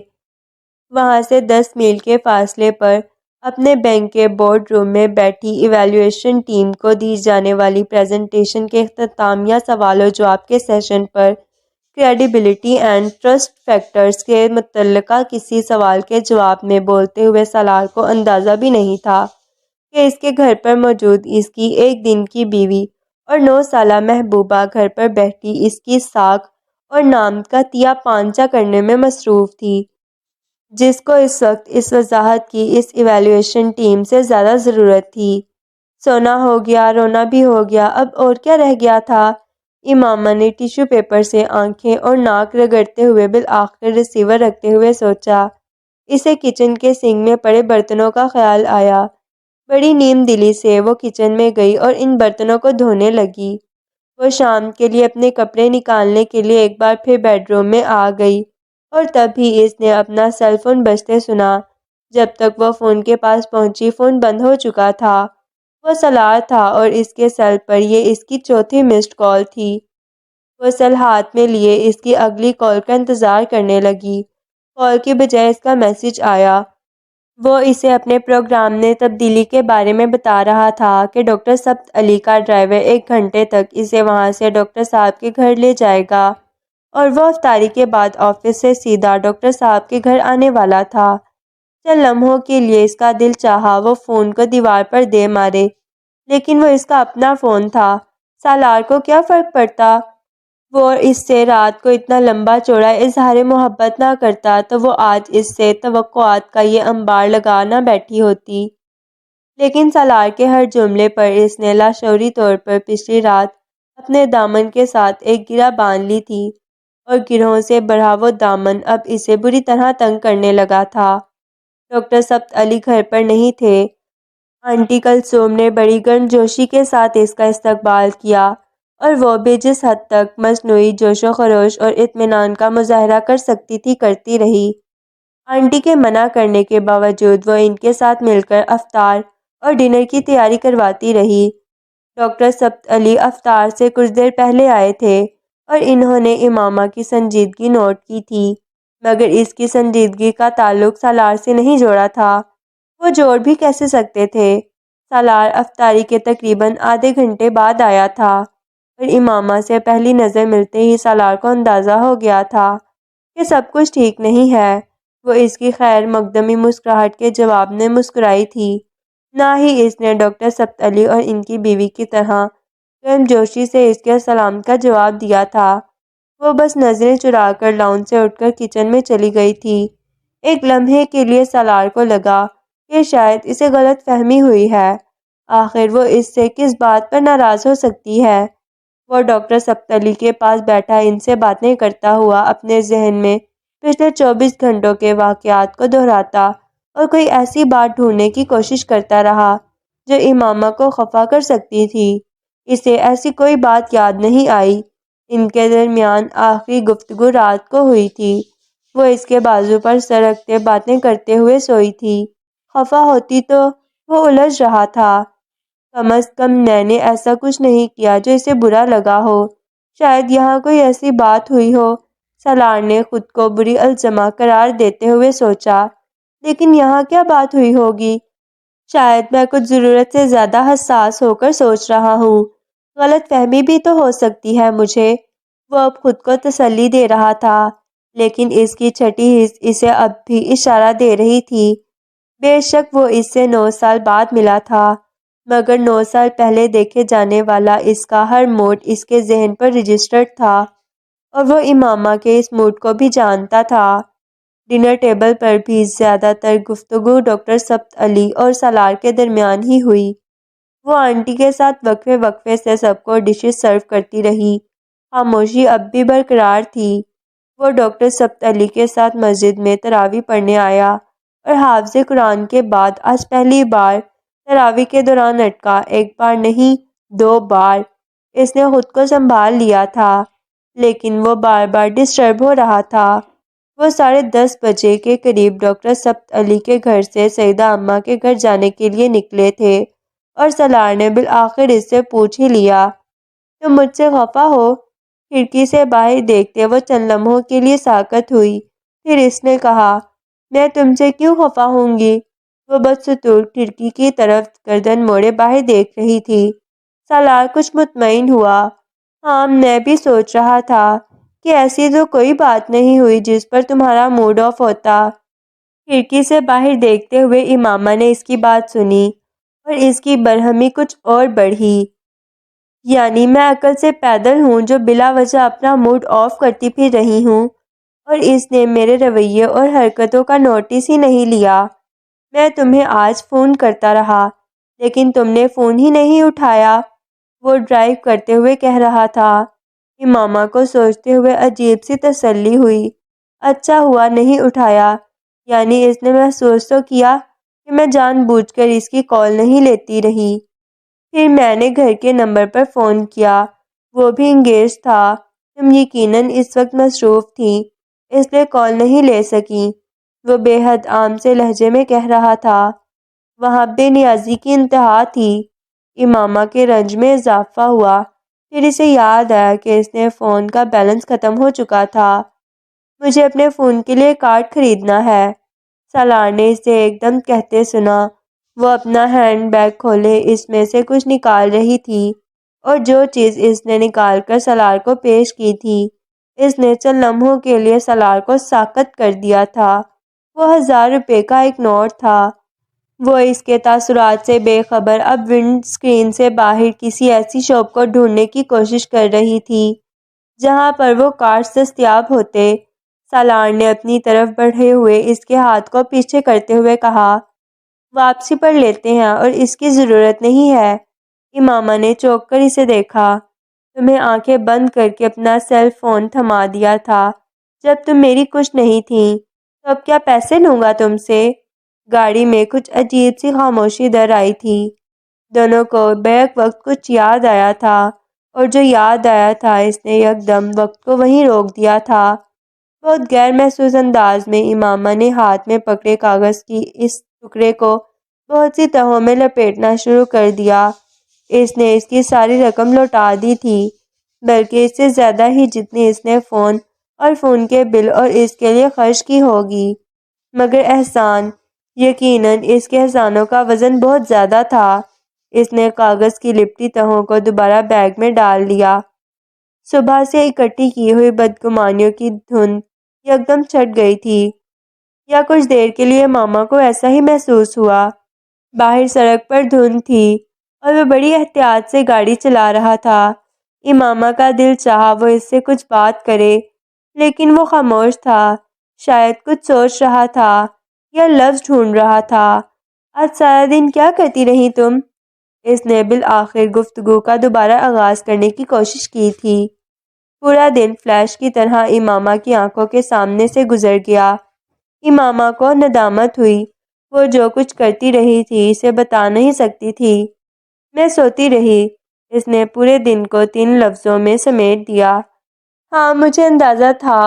وہاں سے 10 میل کے فاصلے پر اپنے بینک کے بورڈ روم میں بیٹھی ایویلیویشن ٹیم کو دی جانے والی پریزنٹیشن کے اختتامیہ سوال و جواب کے session per credibility and trust factors کے متعلقہ کسی سوال کے جواب میں بولتے ہوئے سالار کو اندازہ بھی نہیں تھا کہ اس کے گھر پر موجود اس کی 1 دن کی بیوی اور 9 سالہ محبوبہ گھر پر بیٹھی اس کی ساکھ اور نام کا تیا پانچا کرنے میں مصروف تھی، جس کو اس وقت اس وضاحت کی اس ایویلیویشن ٹیم سے زیادہ ضرورت تھی۔ سونا ہو گیا، رونا بھی ہو گیا، اب اور کیا رہ گیا تھا؟ امامہ نے ٹیشو پیپر سے آنکھیں اور ناک رگڑتے ہوئے بالآخر ریسیور رکھتے ہوئے سوچا۔ اسے کچن کے سنک میں پڑے برتنوں کا خیال آیا۔ بڑی نیم دلی سے وہ کچن میں گئی اور ان برتنوں کو دھونے لگی۔ وہ شام کے لیے اپنے کپڑے نکالنے کے لیے ایک بار پھر بیڈ روم میں آ گئی اور تب ہی اس نے اپنا سیل فون بجتے سنا۔ جب تک وہ فون کے پاس پہنچی فون بند ہو چکا تھا۔ وہ سالار تھا اور اس کے سیل پر یہ اس کی چوتھی مسڈ کال تھی۔ وہ سیل ہاتھ میں لیے اس کی اگلی کال کا انتظار کرنے لگی۔ کال کی بجائے اس کا میسج آیا۔ وہ اسے اپنے پروگرام میں تبدیلی کے بارے میں بتا رہا تھا کہ ڈاکٹر سبت علی کا ڈرائیور 1 گھنٹے تک اسے وہاں سے ڈاکٹر صاحب کے گھر لے جائے گا اور وہ افطاری کے بعد آفس سے سیدھا ڈاکٹر صاحب کے گھر آنے والا تھا۔ چند لمحوں کے لیے اس کا دل چاہا وہ فون کو دیوار پر دے مارے، لیکن وہ اس کا اپنا فون تھا، سالار کو کیا فرق پڑتا؟ وہ اس سے رات کو اتنا لمبا چوڑا اظہار محبت نہ کرتا تو وہ آج اس سے توقعات کا یہ انبار لگا نہ بیٹھی ہوتی۔ لیکن سالار کے ہر جملے پر اس نے لاشعوری طور پر پچھلی رات اپنے دامن کے ساتھ ایک گرہ باندھ لی تھی اور گرہوں سے بڑھا وہ دامن اب اسے بری طرح تنگ کرنے لگا تھا۔ ڈاکٹر سبت علی گھر پر نہیں تھے۔ آنٹی کلثوم نے بڑی گرم جوشی کے ساتھ اس کا استقبال کیا اور وہ بھی جس حد تک مصنوعی جوش و خروش اور اطمینان کا مظاہرہ کر سکتی تھی کرتی رہی۔ آنٹی کے منع کرنے کے باوجود وہ ان کے ساتھ مل کر افطار اور ڈنر کی تیاری کرواتی رہی۔ ڈاکٹر سبت علی افطار سے کچھ دیر پہلے آئے تھے اور انہوں نے امامہ کی سنجیدگی نوٹ کی تھی، مگر اس کی سنجیدگی کا تعلق سالار سے نہیں جوڑا تھا۔ وہ جوڑ بھی کیسے سکتے تھے؟ سالار افطاری کے تقریباً آدھے گھنٹے بعد آیا تھا اور امامہ سے پہلی نظر ملتے ہی سالار کو اندازہ ہو گیا تھا کہ سب کچھ ٹھیک نہیں ہے۔ وہ اس کی خیر مقدمی مسکراہٹ کے جواب میں مسکرائی تھی، نہ ہی اس نے ڈاکٹر سبت علی اور ان کی بیوی کی طرح گرم جوشی سے اس کے سلام کا جواب دیا تھا۔ وہ بس نظریں چرا کر لاؤنج سے اٹھ کر کچن میں چلی گئی تھی۔ ایک لمحے کے لیے سالار کو لگا کہ شاید اسے غلط فہمی ہوئی ہے۔ آخر وہ اس سے کس بات پر ناراض ہو سکتی ہے؟ وہ ڈاکٹر سبت علی کے پاس بیٹھا ان سے باتیں کرتا ہوا اپنے ذہن میں پچھلے 24 گھنٹوں کے واقعات کو دہراتا اور کوئی ایسی بات ڈھونڈنے کی کوشش کرتا رہا جو امامہ کو خفا کر سکتی تھی۔ اسے ایسی کوئی بات یاد نہیں آئی۔ ان کے درمیان آخری گفتگو رات کو ہوئی تھی۔ وہ اس کے بازو پر سر رکھتے باتیں کرتے ہوئے سوئی تھی۔ خفا ہوتی تو وہ الجھ رہا تھا۔ کم از کم میں نے ایسا کچھ نہیں کیا جو اسے برا لگا ہو۔ شاید یہاں کوئی ایسی بات ہوئی ہو، سالار نے خود کو بری الزامہ قرار دیتے ہوئے سوچا۔ لیکن یہاں کیا بات ہوئی ہوگی؟ شاید میں کچھ ضرورت سے زیادہ حساس ہو کر سوچ رہا ہوں۔ غلط فہمی بھی تو ہو سکتی ہے مجھے۔ وہ اب خود کو تسلی دے رہا تھا، لیکن اس کی چھٹی حس اسے اب بھی اشارہ دے رہی تھی۔ بے شک وہ اس سے 9 سال بعد ملا تھا، مگر 9 سال پہلے دیکھے جانے والا اس کا ہر موڈ اس کے ذہن پر رجسٹرڈ تھا اور وہ امامہ کے اس موڈ کو بھی جانتا تھا۔ ڈنر ٹیبل پر بھی زیادہ تر گفتگو ڈاکٹر سبت علی اور سالار کے درمیان ہی ہوئی۔ وہ آنٹی کے ساتھ وقفے وقفے سے سب کو ڈشز سرو کرتی رہی۔ خاموشی اب بھی برقرار تھی۔ وہ ڈاکٹر سبت علی کے ساتھ مسجد میں تراویح پڑھنے آیا اور حافظ قرآن کے بعد آج پہلی بار تراویح کے دوران اٹکا۔ 1 بار نہیں، 2 بار۔ اس نے خود کو سنبھال لیا تھا، لیکن وہ بار بار ڈسٹرب ہو رہا تھا۔ وہ 10:30 بجے کے قریب ڈاکٹر سبت علی کے گھر سے سیدہ اماں کے گھر جانے کے لیے نکلے تھے اور سالار نے بالآخر اس سے پوچھ ہی لیا تم مجھ سے خفا ہو؟ کھڑکی سے باہر دیکھتے وہ چند لمحوں کے لیے ساکت ہوئی، پھر اس نے کہا، میں تم سے کیوں خفا ہوں گی؟ وہ بدستور کھڑکی کی طرف گردن موڑے باہر دیکھ رہی تھی۔ سالار کچھ مطمئن ہوا۔ ہاں، میں بھی سوچ رہا تھا کہ ایسی تو کوئی بات نہیں ہوئی جس پر تمہارا موڈ آف ہوتا۔ کھڑکی سے باہر دیکھتے ہوئے امامہ نے اس کی بات سنی اور اس کی برہمی کچھ اور بڑھی۔ یعنی میں عقل سے پیدل ہوں جو بلا وجہ اپنا موڈ آف کرتی پھر رہی ہوں، اور اس نے میرے رویے اور حرکتوں کا نوٹس ہی نہیں لیا۔ میں تمہیں آج فون کرتا رہا لیکن تم نے فون ہی نہیں اٹھایا، وہ ڈرائیو کرتے ہوئے کہہ رہا تھا۔ امامہ کو سوچتے ہوئے عجیب سی تسلی ہوئی۔ اچھا ہوا نہیں اٹھایا، یعنی اس نے محسوس تو کیا کہ میں جان بوجھ کر اس کی کال نہیں لیتی رہی۔ پھر میں نے گھر کے نمبر پر فون کیا، وہ بھی انگیج تھا۔ تم یقیناً اس وقت مصروف تھیں اس لیے کال نہیں لے سکیں، وہ بے حد عام سے لہجے میں کہہ رہا تھا۔ وہاں بے نیازی کی انتہا تھی۔ امامہ کے رنج میں اضافہ ہوا، پھر اسے یاد آیا کہ اس نے فون کا بیلنس ختم ہو چکا تھا۔ مجھے اپنے فون کے لیے کارڈ خریدنا ہے، سالار نے اسے ایک دم کہتے سنا۔ وہ اپنا ہینڈ بیگ کھولے اس میں سے کچھ نکال رہی تھی، اور جو چیز اس نے نکال کر سالار کو پیش کی تھی اس نے چند لمحوں کے لیے سالار کو ساکت کر دیا تھا۔ وہ 1000 روپے کا ایک نوٹ تھا۔ وہ اس کے تاثرات سے بے خبر اب ونڈ اسکرین سے باہر کسی ایسی شاپ کو ڈھونڈنے کی کوشش کر رہی تھی جہاں پر وہ کارڈز دستیاب ہوتے۔ سالار نے اپنی طرف بڑھے ہوئے اس کے ہاتھ کو پیچھے کرتے ہوئے کہا، واپسی پر لیتے ہیں اور اس کی ضرورت نہیں ہے۔ امامہ نے چونک کر اسے دیکھا۔ تمہیں آنکھیں بند کر کے اپنا سیل فون تھما دیا تھا جب تم میری کچھ نہیں تھیں، تو اب کیا پیسے لوں گا تم سے؟ گاڑی میں کچھ عجیب سی خاموشی در آئی تھی۔ دونوں کو بیک وقت کچھ یاد آیا تھا، اور جو یاد آیا تھا اس نے یکدم وقت کو وہیں روک دیا تھا۔ بہت غیر محسوس انداز میں امامہ نے ہاتھ میں پکڑے کاغذ کی اس ٹکڑے کو بہت سی تہوں میں لپیٹنا شروع کر دیا۔ اس نے اس کی ساری رقم لوٹا دی تھی، بلکہ اس سے زیادہ ہی جتنی اس نے فون اور فون کے بل اور اس کے لیے خرچ کی ہوگی۔ مگر احسان، یقیناً اس کے احسانوں کا وزن بہت زیادہ تھا۔ اس نے کاغذ کی لپٹی تہوں کو دوبارہ بیگ میں ڈال لیا۔ صبح سے اکٹھی کی ہوئی بدگمانیوں کی دھند یکدم چھٹ گئی تھی، یا کچھ دیر کے لیے ماما کو ایسا ہی محسوس ہوا۔ باہر سڑک پر دھند تھی اور وہ بڑی احتیاط سے گاڑی چلا رہا تھا۔ امامہ کا دل چاہا وہ اس سے کچھ بات کرے، لیکن وہ خاموش تھا، شاید کچھ سوچ رہا تھا یا لفظ ڈھونڈ رہا تھا۔ آج سارا دن کیا کرتی رہی تم؟ اس نے بالآخر گفتگو کا دوبارہ آغاز کرنے کی کوشش کی تھی۔ پورا دن فلیش کی طرح امامہ کی آنکھوں کے سامنے سے گزر گیا۔ امامہ کو ندامت ہوئی، وہ جو کچھ کرتی رہی تھی اسے بتا نہیں سکتی تھی۔ میں سوتی رہی، اس نے پورے دن کو 3 لفظوں میں سمیٹ دیا۔ ہاں، مجھے اندازہ تھا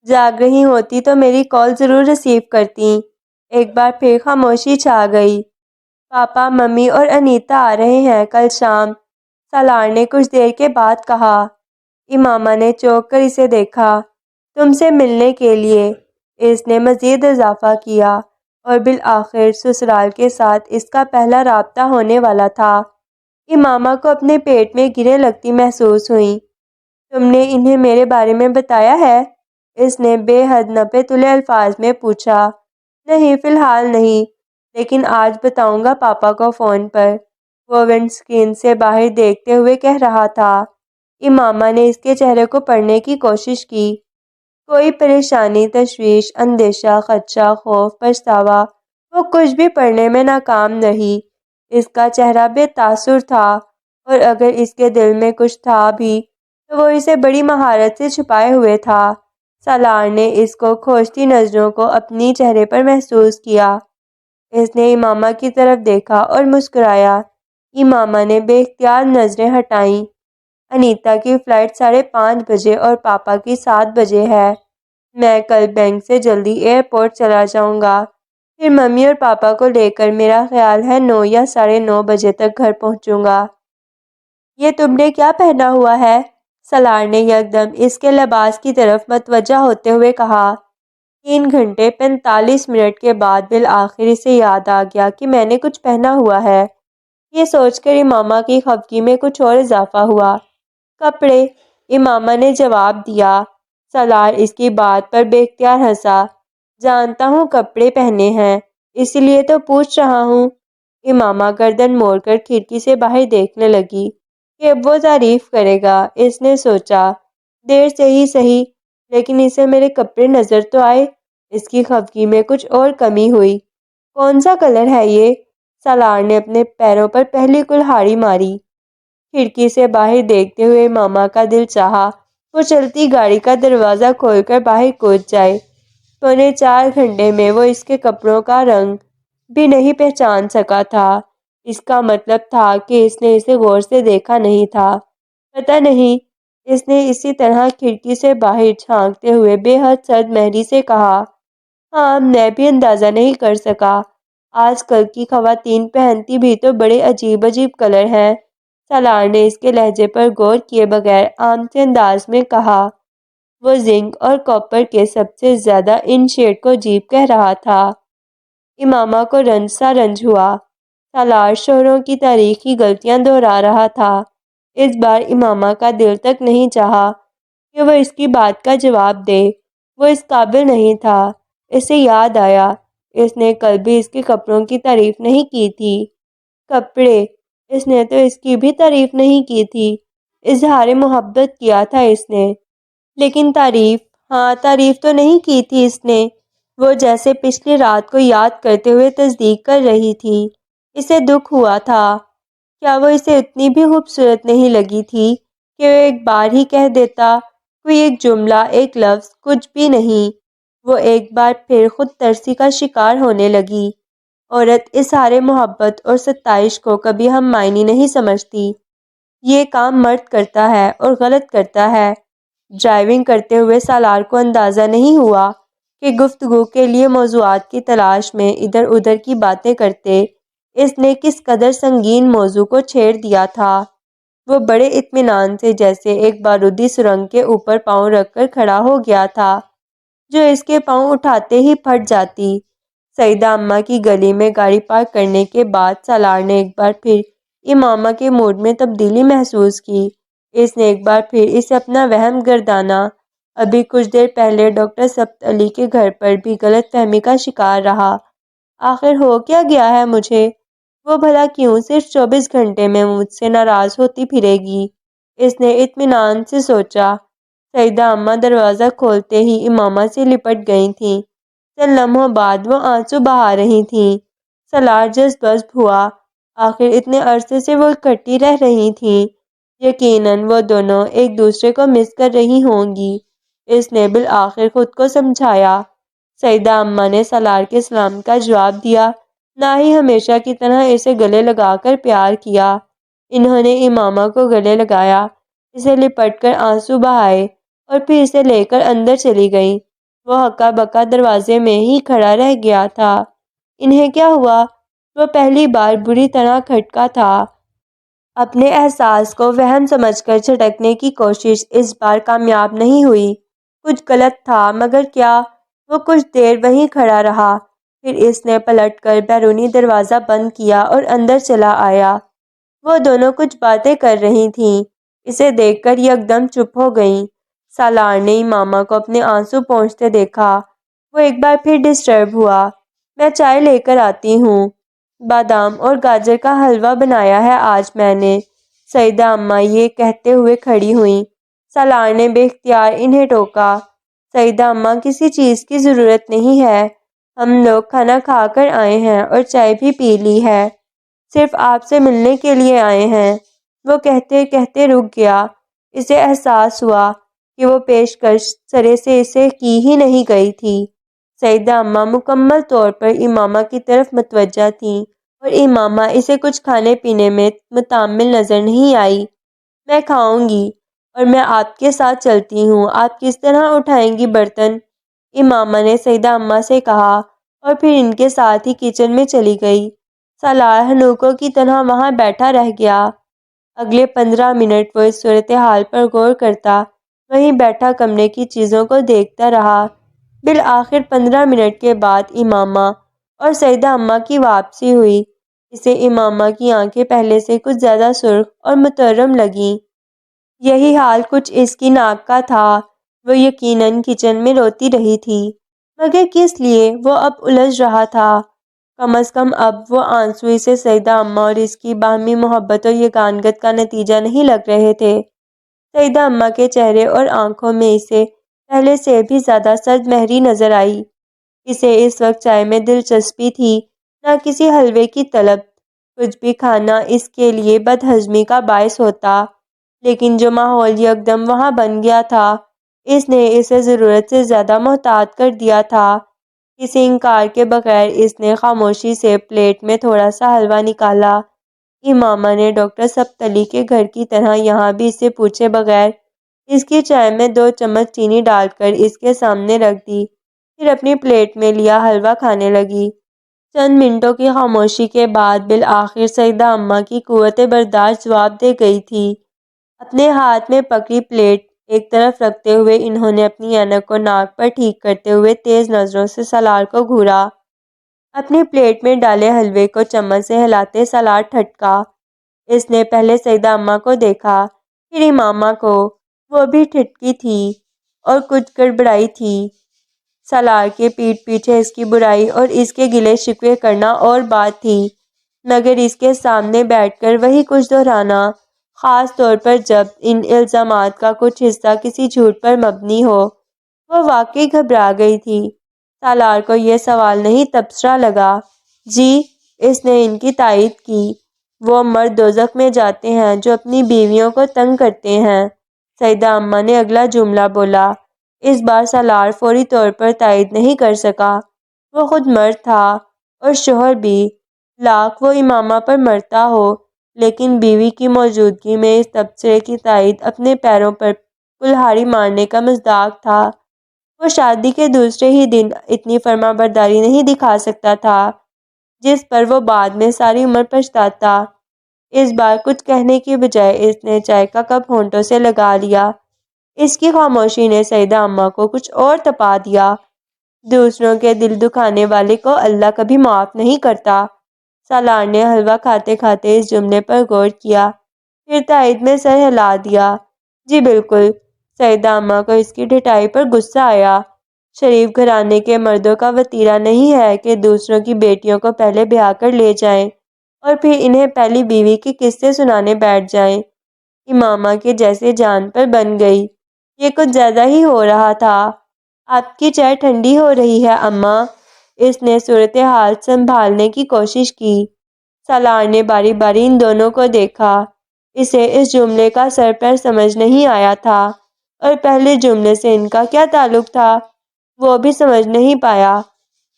جاگ رہی ہوتی تو میری کال ضرور ریسیو کرتی۔ ایک بار پھر خاموشی چھا گئی۔ پاپا، ممی اور انیتا آ رہے ہیں کل شام، سالار نے کچھ دیر کے بعد کہا۔ امامہ نے چونک کر اسے دیکھا۔ تم سے ملنے کے لیے، اس نے مزید اضافہ کیا، اور بالآخر سسرال کے ساتھ اس کا پہلا رابطہ ہونے والا تھا۔ امامہ کو اپنے پیٹ میں گریں لگتی محسوس ہوئیں۔ تم نے انہیں میرے بارے میں بتایا ہے؟ اس نے بے حد نپے تلے الفاظ میں پوچھا۔ نہیں، فی الحال نہیں، لیکن آج بتاؤں گا پاپا کو فون پر، وہ ونڈ اسکرین سے باہر دیکھتے ہوئے کہہ رہا تھا۔ امامہ نے اس کے چہرے کو پڑھنے کی کوشش کی۔ کوئی پریشانی، تشویش، اندیشہ، خدشہ، خوف، پچھتاوا، وہ کچھ بھی پڑھنے میں ناکام رہی۔ اس کا چہرہ بے تاثر تھا، اور اگر اس کے دل میں کچھ تھا بھی تو وہ اسے بڑی مہارت سے چھپائے ہوئے تھا۔ سالار نے اس کو کھوجتی نظروں کو اپنی چہرے پر محسوس کیا۔ اس نے امامہ کی طرف دیکھا اور مسکرایا۔ امامہ نے بے اختیار نظریں ہٹائیں۔ انیتا کی فلائٹ 5:30 بجے اور پاپا کی 7 بجے ہے۔ میں کل بینک سے جلدی ایئرپورٹ چلا جاؤں گا، پھر ممی اور پاپا کو لے کر میرا خیال ہے 9 یا 9:30 بجے تک گھر پہنچوں گا۔ یہ تم نے کیا پہنا ہوا ہے؟ سالار نے یکدم اس کے لباس کی طرف متوجہ ہوتے ہوئے کہا۔ 3 گھنٹے 45 منٹ کے بعد بالآخر اسے یاد آ گیا کہ میں نے کچھ پہنا ہوا ہے۔ یہ سوچ کر امامہ کی خفگی میں کچھ اور اضافہ ہوا۔ کپڑے، امامہ نے جواب دیا۔ سالار اس کی بات پر بے اختیار ہنسا۔ جانتا ہوں کپڑے پہنے ہیں، اس لیے تو پوچھ رہا ہوں۔ امامہ گردن موڑ کر کھڑکی سے باہر دیکھنے لگی کہ اب وہ تعریف کرے گا۔ اس نے سوچا، دیر سے ہی صحیح، لیکن اسے میرے کپڑے نظر تو آئے۔ اس کی خفگی میں کچھ اور کمی ہوئی۔ کون سا کلر ہے یہ؟ سالار نے اپنے پیروں پر پہلی کلہاڑی ماری۔ کھڑکی سے باہر دیکھتے ہوئے امامہ کا دل چاہا وہ چلتی گاڑی کا دروازہ کھول کر باہر کود جائے۔ 3.25 گھنٹے میں وہ اس کے کپڑوں کا رنگ بھی نہیں پہچان سکا تھا۔ اس کا مطلب تھا کہ اس نے اسے غور سے دیکھا نہیں تھا۔ پتہ نہیں، اس نے اسی طرح کھڑکی سے باہر جھانکتے ہوئے بے حد سرد مہری سے کہا۔ ہاں، میں بھی اندازہ نہیں کر سکا۔ آج کل کی خواتین پہنتی بھی تو بڑے عجیب عجیب کلر ہیں۔ سالار نے اس کے لہجے پر غور کیے بغیر عام سے انداز میں کہا۔ وہ زنک اور کاپر کے سب سے زیادہ ان شیڈ کو عجیب کہہ رہا تھا۔ امامہ کو رنج سا رنج ہوا۔ سالار شوہروں کی تاریخی غلطیاں دہرا رہا تھا۔ اس بار امامہ کا دل تک نہیں چاہا کہ وہ اس کی بات کا جواب دے۔ وہ اس قابل نہیں تھا۔ اسے یاد آیا، اس نے کل بھی اس کے کپڑوں کی تعریف نہیں کی تھی۔ کپڑے، اس نے تو اس کی بھی تعریف نہیں کی تھی۔ اظہار محبت کیا تھا اس نے، لیکن تعریف، ہاں تعریف تو نہیں کی تھی اس نے۔ وہ جیسے پچھلی رات کو یاد کرتے ہوئے تصدیق کر رہی تھی۔ اسے دکھ ہوا تھا۔ کیا وہ اسے اتنی بھی خوبصورت نہیں لگی تھی کہ وہ ایک بار ہی کہہ دیتا؟ کوئی ایک جملہ، ایک لفظ، کچھ بھی نہیں۔ وہ ایک بار پھر خود ترسی کا شکار ہونے لگی۔ عورت اظہار محبت اور ستائش کو کبھی ہم معنی نہیں سمجھتی۔ یہ کام مرد کرتا ہے اور غلط کرتا ہے۔ ڈرائیونگ کرتے ہوئے سالار کو اندازہ نہیں ہوا کہ گفتگو کے لیے موضوعات کی تلاش میں ادھر ادھر کی باتیں کرتے اس نے کس قدر سنگین موضوع کو چھیڑ دیا تھا۔ وہ بڑے اطمینان سے جیسے ایک بارودی سرنگ کے اوپر پاؤں رکھ کر کھڑا ہو گیا تھا جو اس کے پاؤں اٹھاتے ہی پھٹ جاتی۔ سیدہ اماں کی گلی میں گاڑی پارک کرنے کے بعد سالار نے ایک بار پھر امامہ کے موڈ میں تبدیلی محسوس کی۔ اس نے ایک بار پھر اسے اپنا وہم گردانا۔ ابھی کچھ دیر پہلے ڈاکٹر سبت علی کے گھر پر بھی غلط فہمی کا شکار رہا۔ آخر ہو کیا گیا ہے مجھے؟ وہ بھلا کیوں صرف 24 گھنٹے میں مجھ سے ناراض ہوتی پھرے گی؟ اس نے اطمینان سے سوچا۔ سیدہ اماں دروازہ کھولتے ہی امامہ سے لپٹ گئی تھیں۔ چند لمحوں بعد وہ آنسو بہا رہی تھیں۔ سالار جذب بزب ہوا۔ آخر اتنے عرصے سے وہ اکٹھی رہ رہی تھیں۔ یقیناً وہ دونوں ایک دوسرے کو مس کر رہی ہوں گی۔ اس نے بالآخر خود کو سمجھایا۔ سیدہ اماں نے سالار کے سلام کا جواب دیا، نہ ہی ہمیشہ کی طرح اسے گلے لگا کر پیار کیا۔ انہوں نے امامہ کو گلے لگایا، اسے لپٹ کر آنسو بہائے اور پھر اسے لے کر اندر چلی گئیں۔ وہ ہکا بکا دروازے میں ہی کھڑا رہ گیا تھا۔ انہیں کیا ہوا؟ وہ پہلی بار بری طرح کھٹکا تھا۔ اپنے احساس کو وہم سمجھ کر جھٹکنے کی کوشش اس بار کامیاب نہیں ہوئی۔ کچھ غلط تھا، مگر کیا؟ وہ کچھ دیر وہیں کھڑا رہا، پھر اس نے پلٹ کر بیرونی دروازہ بند کیا اور اندر چلا آیا۔ وہ دونوں کچھ باتیں کر رہی تھیں۔ اسے دیکھ کر یکدم چپ ہو گئیں۔ سالار نے امامہ کو اپنے آنسو پونچھتے دیکھا۔ وہ ایک بار پھر ڈسٹرب ہوا۔ میں چائے لے کر آتی ہوں۔ بادام اور گاجر کا حلوہ بنایا ہے آج میں نے۔ سیدہ اماں یہ کہتے ہوئے کھڑی ہوئیں۔ سالار نے بے اختیار انہیں ٹوکا۔ سیدہ اماں، کسی چیز کی ضرورت نہیں ہے۔ ہم لوگ کھانا کھا کر آئے ہیں اور چائے بھی پی لی ہے۔ صرف آپ سے ملنے کے لیے آئے ہیں۔ وہ کہتے کہتے رک گیا۔ اسے احساس ہوا کہ وہ پیشکش سرے سے اسے کی ہی نہیں گئی تھی۔ سیدہ اماں مکمل طور پر امامہ کی طرف متوجہ تھیں اور امامہ اسے کچھ کھانے پینے میں متعامل نظر نہیں آئی۔ میں کھاؤں گی اور میں آپ کے ساتھ چلتی ہوں۔ آپ کس طرح اٹھائیں گی برتن؟ امامہ نے سیدہ اماں سے کہا اور پھر ان کے ساتھ ہی کچن میں چلی گئی۔ سالار ہنوکوں کی طرح وہاں بیٹھا رہ گیا۔ اگلے 15 منٹ وہ اس صورتحال پر غور کرتا، وہیں بیٹھا کمرے کی چیزوں کو دیکھتا رہا۔ بالآخر 15 منٹ کے بعد امامہ اور سیدہ اماں کی واپسی ہوئی۔ اسے امامہ کی آنکھیں پہلے سے کچھ زیادہ سرخ اور متورم لگیں۔ یہی حال کچھ اس کی ناک کا تھا۔ وہ یقیناً کچن میں روتی رہی تھی، مگر کس لیے وہ اب الجھ رہا تھا۔ کم از کم اب وہ آنسو اسے سیدہ اماں اور اس کی باہمی محبت اور یگانگت کا نتیجہ نہیں لگ رہے تھے۔ سیدہ اماں کے چہرے اور آنکھوں میں اسے پہلے سے بھی زیادہ سرد مہری نظر آئی۔ اسے اس وقت چائے میں دلچسپی تھی، نہ کسی حلوے کی طلب۔ کچھ بھی کھانا اس کے لیے بد ہضمی کا باعث ہوتا، لیکن جو ماحول یکدم وہاں بن گیا تھا، اس نے اسے ضرورت سے زیادہ محتاط کر دیا تھا۔ کسی انکار کے بغیر اس نے خاموشی سے پلیٹ میں تھوڑا سا حلوہ نکالا۔ امامہ نے ڈاکٹر سبتلی کے گھر کی طرح یہاں بھی اسے پوچھے بغیر اس کی چائے میں 2 چمچ چینی ڈال کر اس کے سامنے رکھ دی، پھر اپنی پلیٹ میں لیا حلوہ کھانے لگی۔ چند منٹوں کی خاموشی کے بعد بالآخر سیدہ اماں کی قوت برداشت جواب دے گئی تھی۔ اپنے ہاتھ میں پکڑی پلیٹ ایک طرف رکھتے ہوئے انہوں نے اپنی اینک کو ناک پر ٹھیک کرتے ہوئے تیز نظروں سے سالار کو گھورا۔ اپنی پلیٹ میں ڈالے حلوے کو چمچ سے ہلاتے سالار ٹھٹکا۔ اس نے پہلے سیدہ اماں کو دیکھا، پھر امامہ کو۔ وہ بھی ٹھٹکی تھی اور کچھ گڑبڑائی تھی۔ سالار کے پیٹھ پیچھے اس کی برائی اور اس کے گلے شکوے کرنا اور بات تھی، مگر اس کے سامنے بیٹھ کر وہی کچھ دہرانا، خاص طور پر جب ان الزامات کا کچھ حصہ کسی جھوٹ پر مبنی ہو۔ وہ واقعی گھبرا گئی تھی۔ سالار کو یہ سوال نہیں تبصرہ لگا۔ جی، اس نے ان کی تائید کی۔ وہ مرد دوزخ میں جاتے ہیں جو اپنی بیویوں کو تنگ کرتے ہیں، سیدہ اماں نے اگلا جملہ بولا۔ اس بار سالار فوری طور پر تائید نہیں کر سکا۔ وہ خود مرد تھا اور شوہر بھی، لاکھ وہ امامہ پر مرتا ہو، لیکن بیوی کی موجودگی میں اس تبصرے کی تائید اپنے پیروں پر کلہاڑی مارنے کا مصداق تھا۔ وہ شادی کے دوسرے ہی دن اتنی فرما برداری نہیں دکھا سکتا تھا جس پر وہ بعد میں ساری عمر پچھتاتا۔ اس بار کچھ کہنے کی بجائے اس نے چائے کا کپ ہونٹوں سے لگا لیا۔ اس کی خاموشی نے سیدہ اماں کو کچھ اور تپا دیا۔ دوسروں کے دل دکھانے والے کو اللہ کبھی معاف نہیں کرتا۔ سالار نے حلوہ کھاتے کھاتے اس جملے پر غور کیا، پھر تائید میں سر ہلا دیا۔ جی بالکل۔ سیدہ اماں کو اس کی ڈھٹائی پر غصہ آیا۔ شریف گھرانے کے مردوں کا وتیرہ نہیں ہے کہ دوسروں کی بیٹیوں کو پہلے بیاہ کر لے جائیں اور پھر انہیں پہلی بیوی کے قصے سنانے بیٹھ جائیں۔ امامہ کے جیسے جان پر بن گئی۔ یہ کچھ زیادہ ہی ہو رہا تھا۔ آپ کی چائے ٹھنڈی ہو رہی ہے اماں۔ اس نے صورتحال سنبھالنے کی کوشش کی۔ سالار نے باری باری ان دونوں کو دیکھا۔ اسے اس جملے کا سر پیر سمجھ نہیں آیا تھا، اور پہلے جملے سے ان کا کیا تعلق تھا وہ بھی سمجھ نہیں پایا،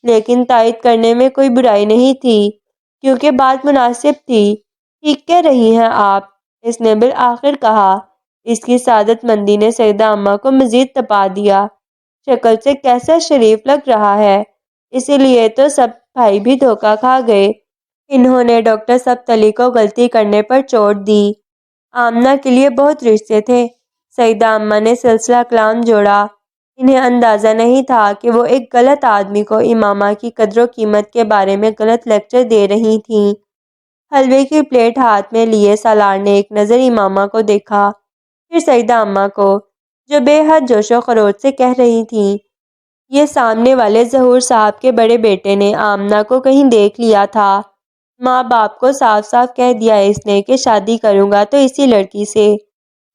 لیکن تائید کرنے میں کوئی برائی نہیں تھی کیونکہ بات مناسب تھی۔ ٹھیک کہہ رہی ہیں آپ، اس نے بالآخر کہا۔ اس کی سعادت مندی نے سیدہ اماں کو مزید تپا دیا۔ شکل سے کیسا شریف لگ رہا ہے، اسی لیے تو سب بھائی بھی دھوکہ کھا گئے۔ انہوں نے ڈاکٹر سبتلی کو غلطی کرنے پر چوٹ دی۔ آمنہ کے لیے بہت رشتے تھے، سیدہ اماں نے سلسلہ کلام جوڑا۔ انہیں اندازہ نہیں تھا کہ وہ ایک غلط آدمی کو امامہ کی قدر و قیمت کے بارے میں غلط لیکچر دے رہی تھیں۔ حلوے کی پلیٹ ہاتھ میں لیے سالار نے ایک نظر امامہ کو دیکھا، پھر سیدہ اماں کو، جو بے حد جوش و خروش سے کہہ رہی تھیں۔ یہ سامنے والے ظہور صاحب کے بڑے بیٹے نے آمنہ کو کہیں دیکھ لیا تھا۔ ماں باپ کو صاف صاف کہہ دیا اس نے کہ شادی کروں گا تو اسی لڑکی سے۔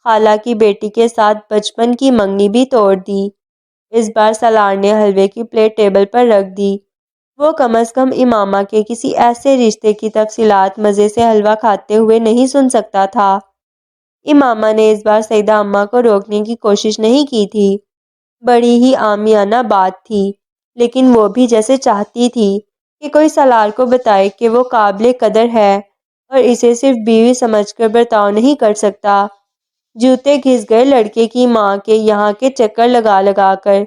خالہ کی بیٹی کے ساتھ بچپن کی منگنی بھی توڑ دی۔ اس بار سالار نے حلوے کی پلیٹ ٹیبل پر رکھ دی۔ وہ کم از کم امامہ کے کسی ایسے رشتے کی تفصیلات مزے سے حلوہ کھاتے ہوئے نہیں سن سکتا تھا۔ امامہ نے اس بار سیدہ اماں کو روکنے کی کوشش نہیں کی تھی۔ بڑی ہی عامیانہ بات تھی، لیکن وہ بھی جیسے چاہتی تھی کہ کوئی سالار کو بتائے کہ وہ قابل قدر ہے اور اسے صرف بیوی سمجھ کر برتاؤ نہیں کر سکتا۔ جوتے گھس گئے لڑکے کی ماں کے یہاں کے چکر لگا لگا کر۔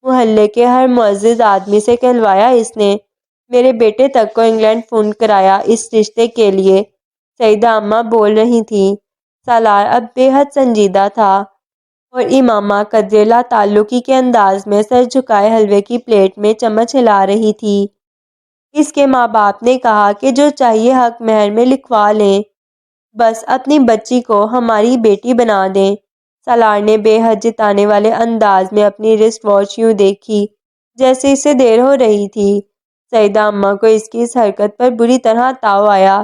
محلے کے ہر معزز آدمی سے کہلوایا اس نے، میرے بیٹے تک کو انگلینڈ فون کرایا اس رشتے کے لیے۔ سیدہ اماں بول رہی تھیں، سالار اب بے حد سنجیدہ تھا اور امامہ قدرے لا تعلقی کے انداز میں سر جھکائے حلوے کی پلیٹ میں چمچ ہلا رہی تھی۔ اس کے ماں باپ نے کہا کہ جو چاہیے حق مہر میں لکھوا لیں، بس اپنی بچی کو ہماری بیٹی بنا دیں۔ سالار نے بے حد جتانے والے انداز میں اپنی رسٹ واچ یوں دیکھی جیسے اسے دیر ہو رہی تھی۔ سیدہ اماں کو اس کی اس حرکت پر بری طرح تاؤ آیا۔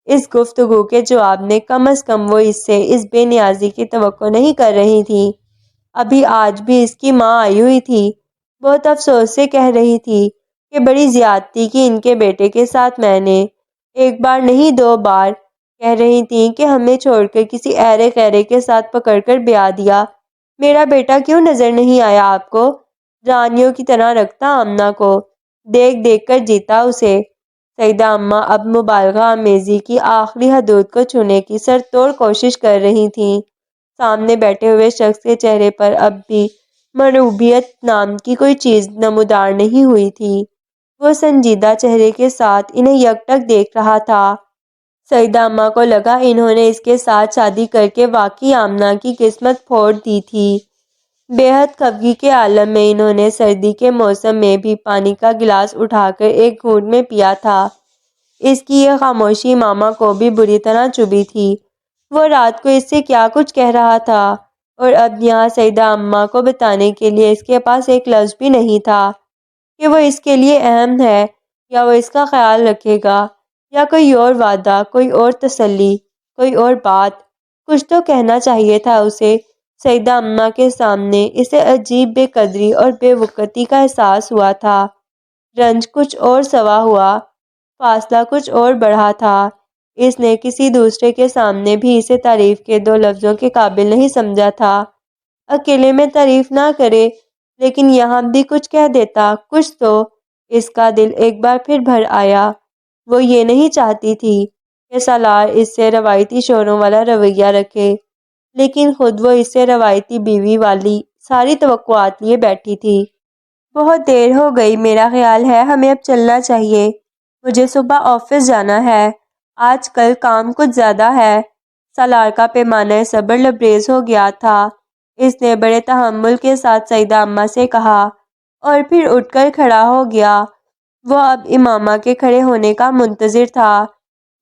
اس گفتگو کے جواب میں کم از کم وہ اس سے اس بے نیازی کی توقع نہیں کر رہی تھی۔ ابھی آج بھی اس کی ماں آئی ہوئی تھی، بہت افسوس سے کہہ رہی تھی کہ بڑی زیادتی کی ان کے بیٹے کے ساتھ میں نے، ایک بار نہیں 2 بار، کہہ رہی تھی کہ ہمیں چھوڑ کر کسی ایرے غیرے کے ساتھ پکڑ کر بیاہ دیا۔ میرا بیٹا کیوں نظر نہیں آیا آپ کو؟ رانیوں کی طرح رکھتا آمنہ کو، دیکھ دیکھ کر جیتا اسے۔ سیدہ اماں اب مبالغہ آمیزی کی آخری حدود کو چھونے کی سر توڑ کوشش کر رہی تھیں۔ سامنے بیٹھے ہوئے شخص کے چہرے پر اب بھی مرعوبیت نام کی کوئی چیز نمودار نہیں ہوئی تھی۔ وہ سنجیدہ چہرے کے ساتھ انہیں یکٹک دیکھ رہا تھا۔ سیدہ اماں کو لگا انہوں نے اس کے ساتھ شادی کر کے واقعی آمنہ کی قسمت پھوڑ دی تھی۔ بے حد خفگی کے عالم میں انہوں نے سردی کے موسم میں بھی پانی کا گلاس اٹھا کر ایک گھونٹ میں پیا تھا۔ اس کی یہ خاموشی ماما کو بھی بری طرح چبھی تھی۔ وہ رات کو اس سے کیا کچھ کہہ رہا تھا اور اب یہاں سیدہ اماں کو بتانے کے لیے اس کے پاس ایک لفظ بھی نہیں تھا کہ وہ اس کے لیے اہم ہے یا وہ اس کا خیال رکھے گا یا کوئی اور وعدہ، کوئی اور تسلی، کوئی اور بات۔ کچھ تو کہنا چاہیے تھا اسے۔ سیدہ اماں کے سامنے اسے عجیب بے قدری اور بے وقتی کا احساس ہوا تھا۔ رنج کچھ اور سوا ہوا، فاصلہ کچھ اور بڑھا تھا۔ اس نے کسی دوسرے کے سامنے بھی اسے تعریف کے 2 لفظوں کے قابل نہیں سمجھا تھا۔ اکیلے میں تعریف نہ کرے لیکن یہاں بھی کچھ کہہ دیتا، کچھ تو۔ اس کا دل ایک بار پھر بھر آیا۔ وہ یہ نہیں چاہتی تھی کہ سالار اس سے روایتی شوہروں والا رویہ رکھے، لیکن خود وہ اس سے روایتی بیوی والی ساری توقعات لیے بیٹھی تھی۔ بہت دیر ہو گئی، میرا خیال ہے ہمیں اب چلنا چاہیے۔ مجھے صبح آفس جانا ہے۔ آج کل کام کچھ زیادہ ہے۔ سالار کا پیمانہ صبر لبریز ہو گیا تھا۔ اس نے بڑے تحمل کے ساتھ سیدہ اماں سے کہا اور پھر اٹھ کر کھڑا ہو گیا۔ وہ اب امامہ کے کھڑے ہونے کا منتظر تھا،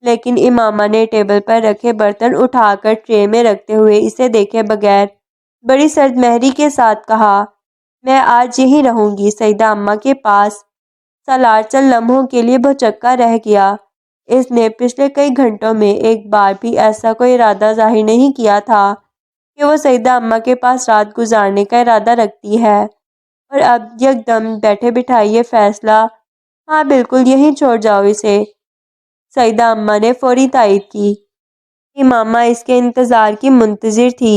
لیکن امامہ نے ٹیبل پر رکھے برتن اٹھا کر ٹرے میں رکھتے ہوئے اسے دیکھے بغیر بڑی سرد مہری کے ساتھ کہا، میں آج یہیں رہوں گی سیدہ اماں کے پاس۔ سالار چند لمحوں کے لیے بھوچکا رہ گیا۔ اس نے پچھلے کئی گھنٹوں میں ایک بار بھی ایسا کوئی ارادہ ظاہر نہیں کیا تھا کہ وہ سیدہ اماں کے پاس رات گزارنے کا ارادہ رکھتی ہے، اور اب یکدم بیٹھے بٹھائے یہ فیصلہ، ہاں بالکل یہیں چھوڑ جاؤ اسے۔ سیدہ اماں نے فوری تائید کی۔ امامہ اس کے انتظار کی منتظر تھی۔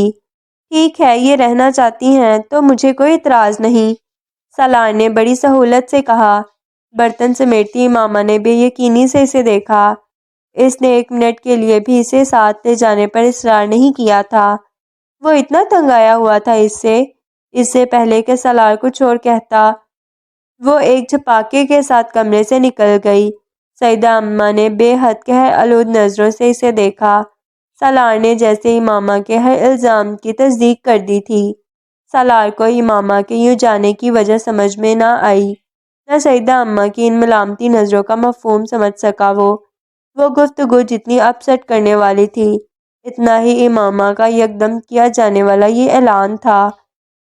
ٹھیک ہے، یہ رہنا چاہتی ہیں تو مجھے کوئی اعتراض نہیں، سالار نے بڑی سہولت سے کہا۔ برتن سمیٹتی امامہ نے بے یقینی سے اسے دیکھا۔ اس نے 1 منٹ کے لیے بھی اسے ساتھ لے جانے پر اصرار نہیں کیا تھا۔ وہ اتنا تنگ آیا ہوا تھا اس سے پہلے کہ سالار کچھ اور کہتا۔ وہ ایک جھپاکے کے ساتھ کمرے سے نکل گئی۔ سیدہ اماں نے بے حد قہر آلود نظروں سے اسے دیکھا۔ سالار نے جیسے امامہ کے ہر الزام کی تصدیق کر دی تھی۔ سالار کو امامہ کے یوں جانے کی وجہ سمجھ میں نہ آئی، نہ سیدہ اماں کی ان ملامتی نظروں کا مفہوم سمجھ سکا۔ وہ گفتگو جتنی اپ سیٹ کرنے والی تھی، اتنا ہی امامہ کا یکدم کیا جانے والا یہ اعلان تھا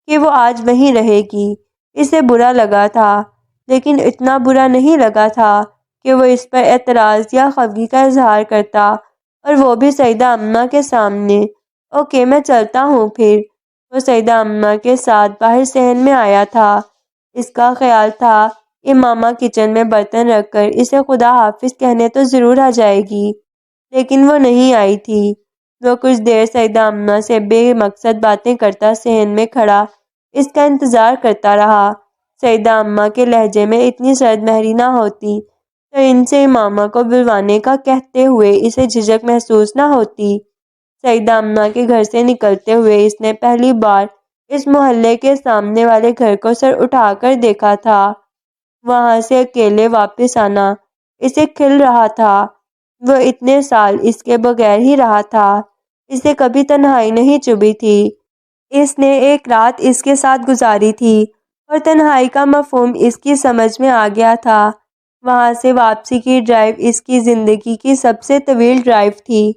کہ وہ آج وہیں رہے گی۔ اسے برا لگا تھا، لیکن اتنا برا نہیں لگا تھا کہ وہ اس پر اعتراض یا خفگی کا اظہار کرتا، اور وہ بھی سیدہ اماں کے سامنے۔ اوکے، میں چلتا ہوں پھر۔ وہ سیدہ اماں کے ساتھ باہر صحن میں آیا تھا۔ اس کا خیال تھا امامہ کچن میں برتن رکھ کر اسے خدا حافظ کہنے تو ضرور آ جائے گی، لیکن وہ نہیں آئی تھی۔ وہ کچھ دیر سیدہ اماں سے بے مقصد باتیں کرتا صحن میں کھڑا اس کا انتظار کرتا رہا۔ سیدہ اماں کے لہجے میں اتنی سرد مہری نہ ہوتی تو ان سے امامہ کو بلوانے کا کہتے ہوئے اسے جھجک محسوس نہ ہوتی۔ سیدہ اماں کے گھر سے نکلتے ہوئے اس نے پہلی بار اس محلے کے سامنے والے گھر کو سر اٹھا کر دیکھا تھا۔ وہاں سے اکیلے واپس آنا اسے کھل رہا تھا۔ وہ اتنے سال اس کے بغیر ہی رہا تھا، اسے کبھی تنہائی نہیں چبھی تھی۔ اس نے ایک رات اس کے ساتھ گزاری تھی اور تنہائی کا مفہوم اس کی سمجھ میں آ گیا تھا۔ وہاں سے واپسی کی ڈرائیو اس کی زندگی کی سب سے طویل ڈرائیو تھی۔